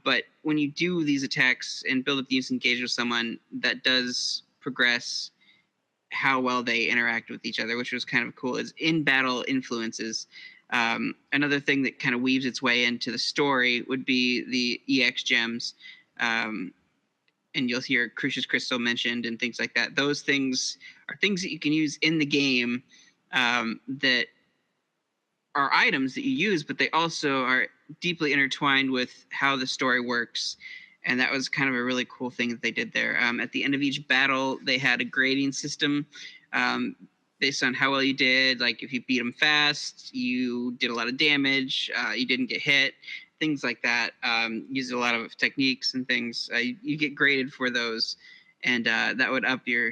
But when you do these attacks and build up the unison engage with someone, that does progress how well they interact with each other, which was kind of cool. Is in battle influences. Another thing that kind of weaves its way into the story would be the EX gems. And you'll hear Crucius Crystal mentioned and things like that. Those things are things that you can use in the game that are items that you use, but they also are deeply intertwined with how the story works. And that was kind of a really cool thing that they did there. At the end of each battle, they had a grading system based on how well you did. Like if you beat them fast, you did a lot of damage, you didn't get hit, things like that. Used a lot of techniques and things. You get graded for those, and that would up your.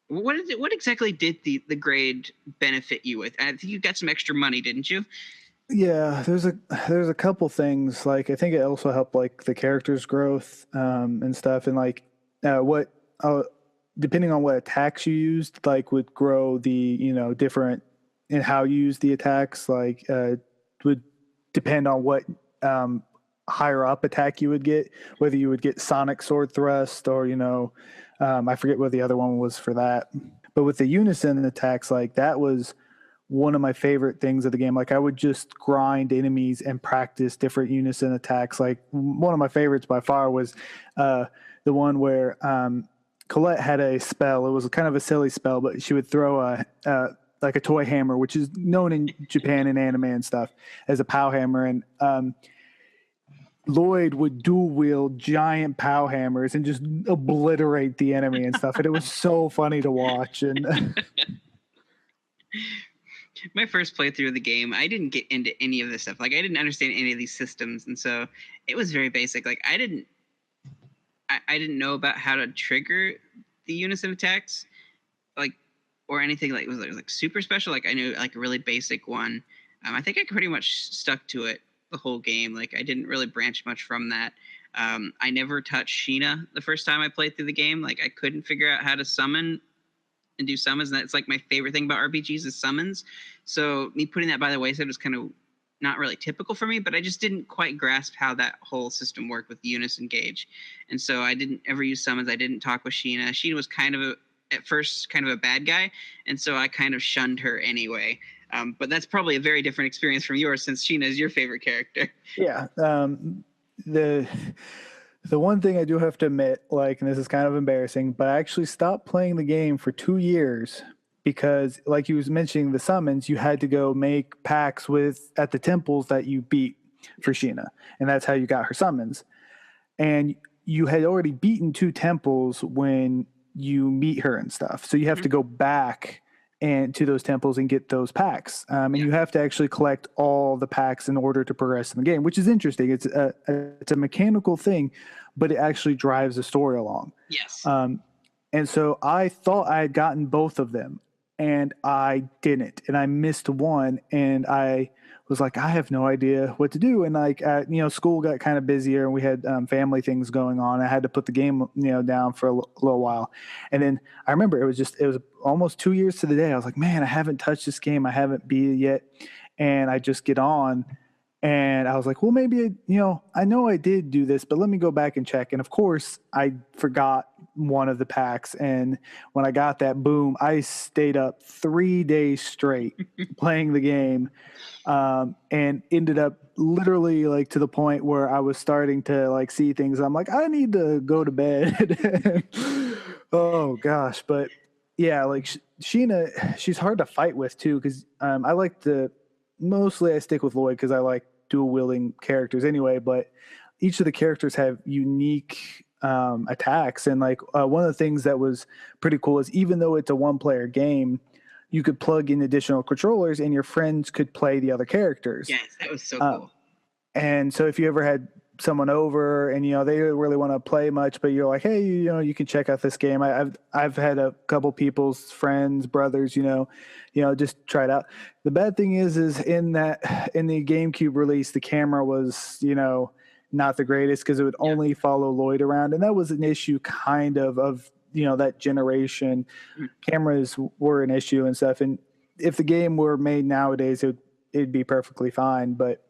What exactly did the grade benefit you with? I think you got some extra money, didn't you? Yeah, there's a couple things. Like I think it also helped like the character's growth and stuff, and like depending on what attacks you used, like would grow the different in how you use the attacks. Like would depend on what higher up attack you would get, whether you would get Sonic Sword Thrust or I forget what the other one was for that. But with the unison attacks, like that was one of my favorite things of the game. Like I would just grind enemies and practice different unison attacks. Like one of my favorites by far was the one where Colette had a spell. It was kind of a silly spell, but she would throw like a toy hammer, which is known in Japan in anime and stuff as a POW hammer. And Lloyd would dual wield giant POW hammers and just obliterate the enemy and stuff. And it was so funny to watch. And my first playthrough of the game, I didn't get into any of this stuff. Like I didn't understand any of these systems, and so it was very basic. Like I didn't know about how to trigger the unison attacks, like or anything like it was like super special. Like I knew like a really basic one. I think I pretty much stuck to it the whole game. Like I didn't really branch much from that. I never touched Sheena the first time I played through the game. Like I couldn't figure out how to summon and do summons, and that's like my favorite thing about RPGs is summons. So me putting that by the wayside was kind of not really typical for me, but I just didn't quite grasp how that whole system worked with unison engage. And so I didn't ever use summons. I didn't talk with Sheena. Sheena was at first kind of a bad guy, and so I kind of shunned her anyway. But that's probably a very different experience from yours, since Sheena is your favorite character. Yeah. The one thing I do have to admit, like, and this is kind of embarrassing, but I actually stopped playing the game for 2 years because, like you was mentioning, the summons, you had to go make packs at the temples that you beat for Sheena, and that's how you got her summons. And you had already beaten 2 temples when you meet her and stuff, so you have to go back and to those temples and get those packs. And you have to actually collect all the packs in order to progress in the game, which is interesting. It's a mechanical thing, but it actually drives the story along. Yes. And so I thought I had gotten both of them. and I didn't, and I missed one, and I was like, I have no idea what to do. And like, school got kind of busier, and we had family things going on. I had to put the game, down for a little while, and then I remember it was almost 2 years to the day. I was like, man, I haven't touched this game. I haven't beat it yet, and I just get on. And I was like, well, maybe, I know I did do this, but let me go back and check. And of course, I forgot one of the packs. And when I got that, boom, I stayed up 3 days straight playing the game, and ended up literally like to the point where I was starting to like see things. I'm like, I need to go to bed. Oh, gosh. But yeah, like Sheena, she's hard to fight with too, because mostly I stick with Lloyd because I like dual wielding characters anyway, but each of the characters have unique attacks. And like one of the things that was pretty cool is even though it's a one player game, you could plug in additional controllers and your friends could play the other characters. Yes, that was so cool. And so if you ever had someone over and, they didn't really want to play much, but you're like, hey, you can check out this game. I've had a couple people's friends, brothers, just try it out. The bad thing is in the GameCube release, the camera was, not the greatest because it would only follow Lloyd around. And that was an issue kind of that generation. Cameras were an issue and stuff. And if the game were made nowadays, it'd be perfectly fine. But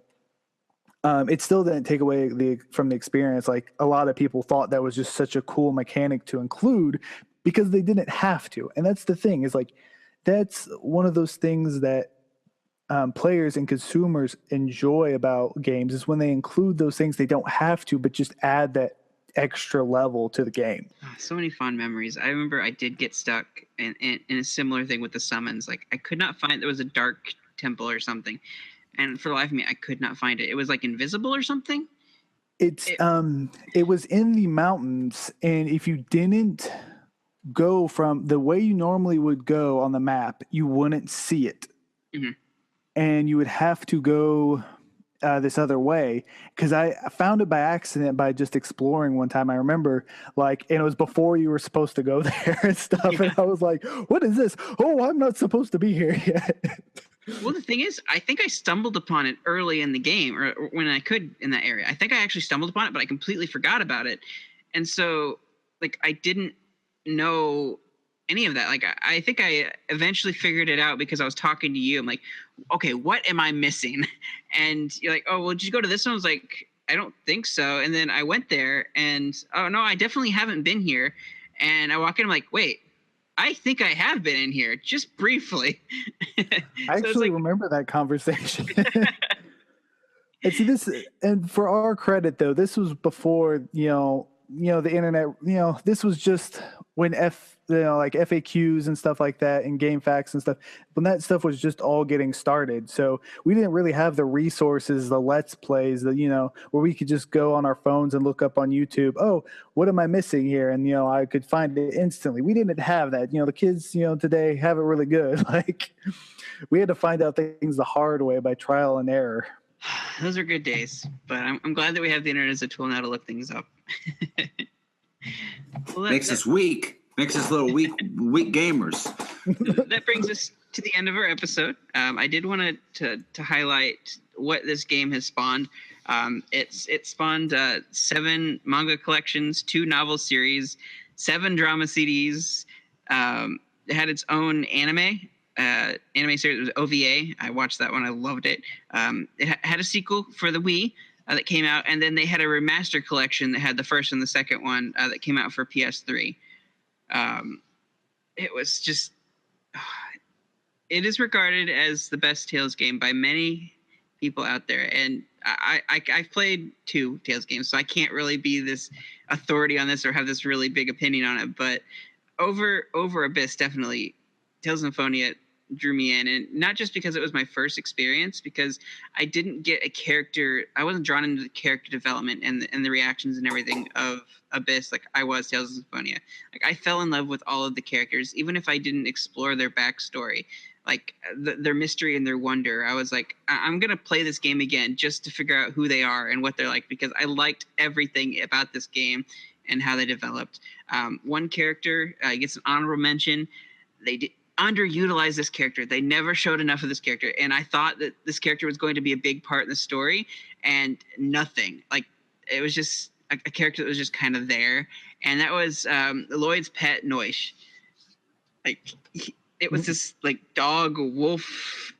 it still didn't take away from the experience. Like a lot of people thought that was just such a cool mechanic to include because they didn't have to. And that's the thing is like, that's one of those things that players and consumers enjoy about games is when they include those things they don't have to, but just add that extra level to the game. So many fond memories. I remember I did get stuck in a similar thing with the summons. Like I could not find, there was a dark temple or something. And for the life of me, I could not find it. It was like invisible or something. It was in the mountains, and if you didn't go from the way you normally would go on the map, you wouldn't see it. Mm-hmm. And you would have to go this other way because I found it by accident by just exploring one time. I remember and it was before you were supposed to go there and stuff. Yeah. And I was like, what is this? Oh, I'm not supposed to be here yet. Well, the thing is, I think I stumbled upon it early in the game or when I could in that area. I think I actually stumbled upon it, but I completely forgot about it. And so like, I didn't know any of that. Like, I think I eventually figured it out because I was talking to you. I'm like, okay, what am I missing? And you're like, oh, well, did you go to this one? I was like, I don't think so. And then I went there and, oh, no, I definitely haven't been here. And I walk in, I'm like, wait, I think I have been in here just briefly. I actually remember that conversation. And see this, and for our credit though, this was before, the internet, this was just when like FAQs and stuff like that and game facts and stuff, when that stuff was just all getting started. So we didn't really have the resources, the let's plays, where we could just go on our phones and look up on YouTube, oh, what am I missing here? And, I could find it instantly. We didn't have that. The kids, today have it really good. Like we had to find out things the hard way by trial and error. Those are good days, but I'm glad that we have the internet as a tool now to look things up. Well, makes us weak. Makes us little weak gamers. That brings us to the end of our episode. I did want to highlight what this game has spawned. It spawned 7 manga collections, 2 novel series, 7 drama CDs. It had its own anime series. It was OVA. I watched that one. I loved it. It had a sequel for the Wii that came out, and then they had a remaster collection that had the first and the second one that came out for PS3. It was just, it is regarded as the best Tales game by many people out there. And I've played 2 Tales games, so I can't really be this authority on this or have this really big opinion on it. But over Abyss, definitely Tales of Symphonia drew me in, and not just because it was my first experience, because I didn't get a character. I wasn't drawn into the character development and the reactions and everything of Abyss like I was Tales of Symphonia. Like I fell in love with all of the characters, even if I didn't explore their backstory, like their mystery and their wonder. I was like, I'm gonna play this game again just to figure out who they are and what they're like, because I liked everything about this game and how they developed. One character gets an honorable mention. underutilized this character. They never showed enough of this character, and I thought that this character was going to be a big part in the story, and nothing. Like, it was just a character that was just kind of there, and that was Lloyd's pet Noish. Like, it was this like dog wolf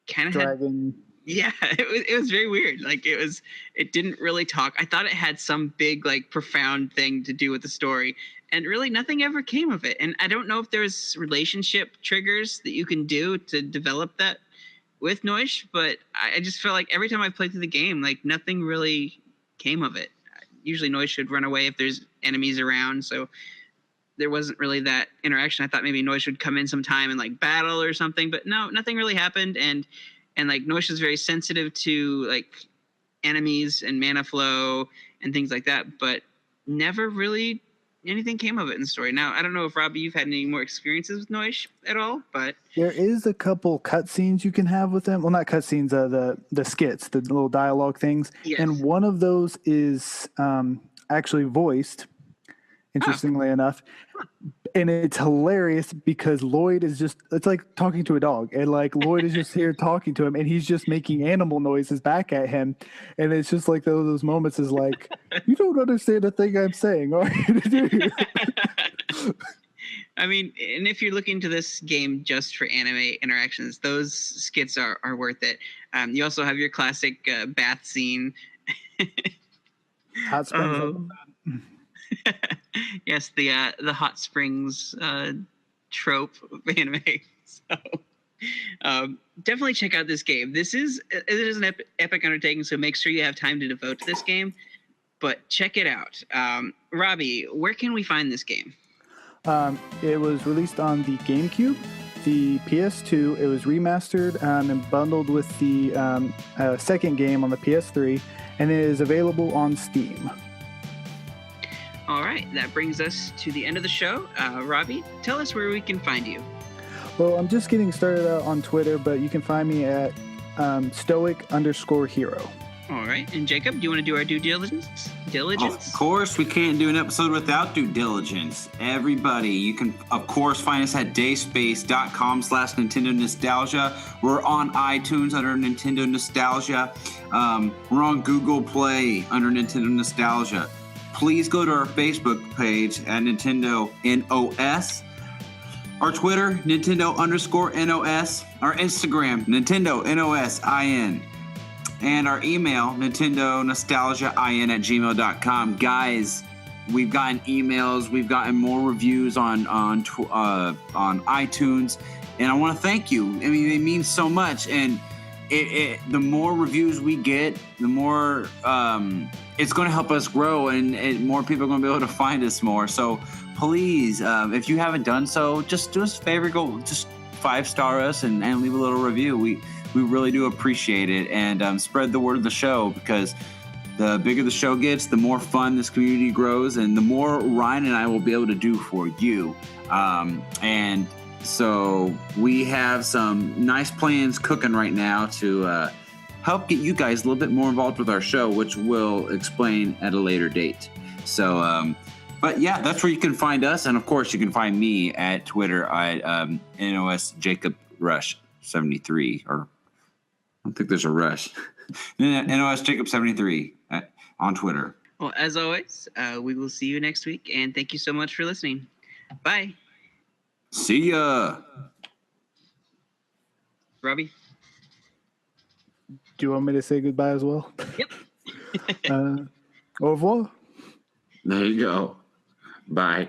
kind of Dragon. yeah, it was very weird. Like, it didn't really talk. I thought it had some big, like, profound thing to do with the story, and really nothing ever came of it. And I don't know if there's relationship triggers that you can do to develop that with Noish, but I just feel like every time I played through the game, like, nothing really came of it. Usually Noish should run away if there's enemies around, so there wasn't really that interaction. I thought maybe Noish would come in sometime and, like, battle or something, but no, nothing really happened. And like, Noish is very sensitive to, like, enemies and mana flow and things like that, but never really anything came of it in the story. Now, I don't know if, Robbie, you've had any more experiences with Noish at all, but There is a couple cutscenes you can have with them. Well, not cutscenes, the skits, the little dialogue things. Yes. And one of those is actually voiced, interestingly enough. And it's hilarious because Lloyd is just, it's like talking to a dog. And like Lloyd is just here talking to him and he's just making animal noises back at him. And it's just like those moments is like, you don't understand a thing I'm saying, are you? I mean, and if you're looking to this game just for anime interactions, those skits are worth it. You also have your classic bath scene. Hot springs. Yes, the hot springs trope of anime. So definitely check out this game. It is an epic undertaking, so make sure you have time to devote to this game. But check it out. Robbie, where can we find this game? It was released on the GameCube, the PS2. It was remastered and bundled with the second game on the PS3, and it is available on Steam. All right, that brings us to the end of the show. Robbie, tell us where we can find you. Well, I'm just getting started out on Twitter, but you can find me at stoic_hero. All right, and Jacob, do you want to do our due diligence? Of course, we can't do an episode without due diligence. Everybody, you can, of course, find us at dayspace.com/Nintendo Nostalgia. We're on iTunes under Nintendo Nostalgia. We're on Google Play under Nintendo Nostalgia. Please go to our Facebook page at Nintendo NOS. Our Twitter, Nintendo_NOS. Our Instagram, Nintendo NOSIN. And our email, NintendoNostalgiaIN@gmail.com. Guys, we've gotten emails, we've gotten more reviews on iTunes, and I want to thank you. I mean, it means so much, and the more reviews we get, the more it's going to help us grow, and more people are going to be able to find us more. So please, if you haven't done so, just do us a favor, go just 5-star us and leave a little review. We really do appreciate it, and spread the word of the show, because the bigger the show gets, the more fun this community grows, and the more Ryan and I will be able to do for you. And so we have some nice plans cooking right now to help get you guys a little bit more involved with our show, which we'll explain at a later date. So, but yeah, that's where you can find us. And of course, you can find me at Twitter at NOS Jacob Rush 73, or I don't think there's a rush. NOS Jacob 73 on Twitter. Well, as always, we will see you next week, and thank you so much for listening. Bye. See ya. Robbie? Do you want me to say goodbye as well? Yep. Au revoir. There you go. Bye.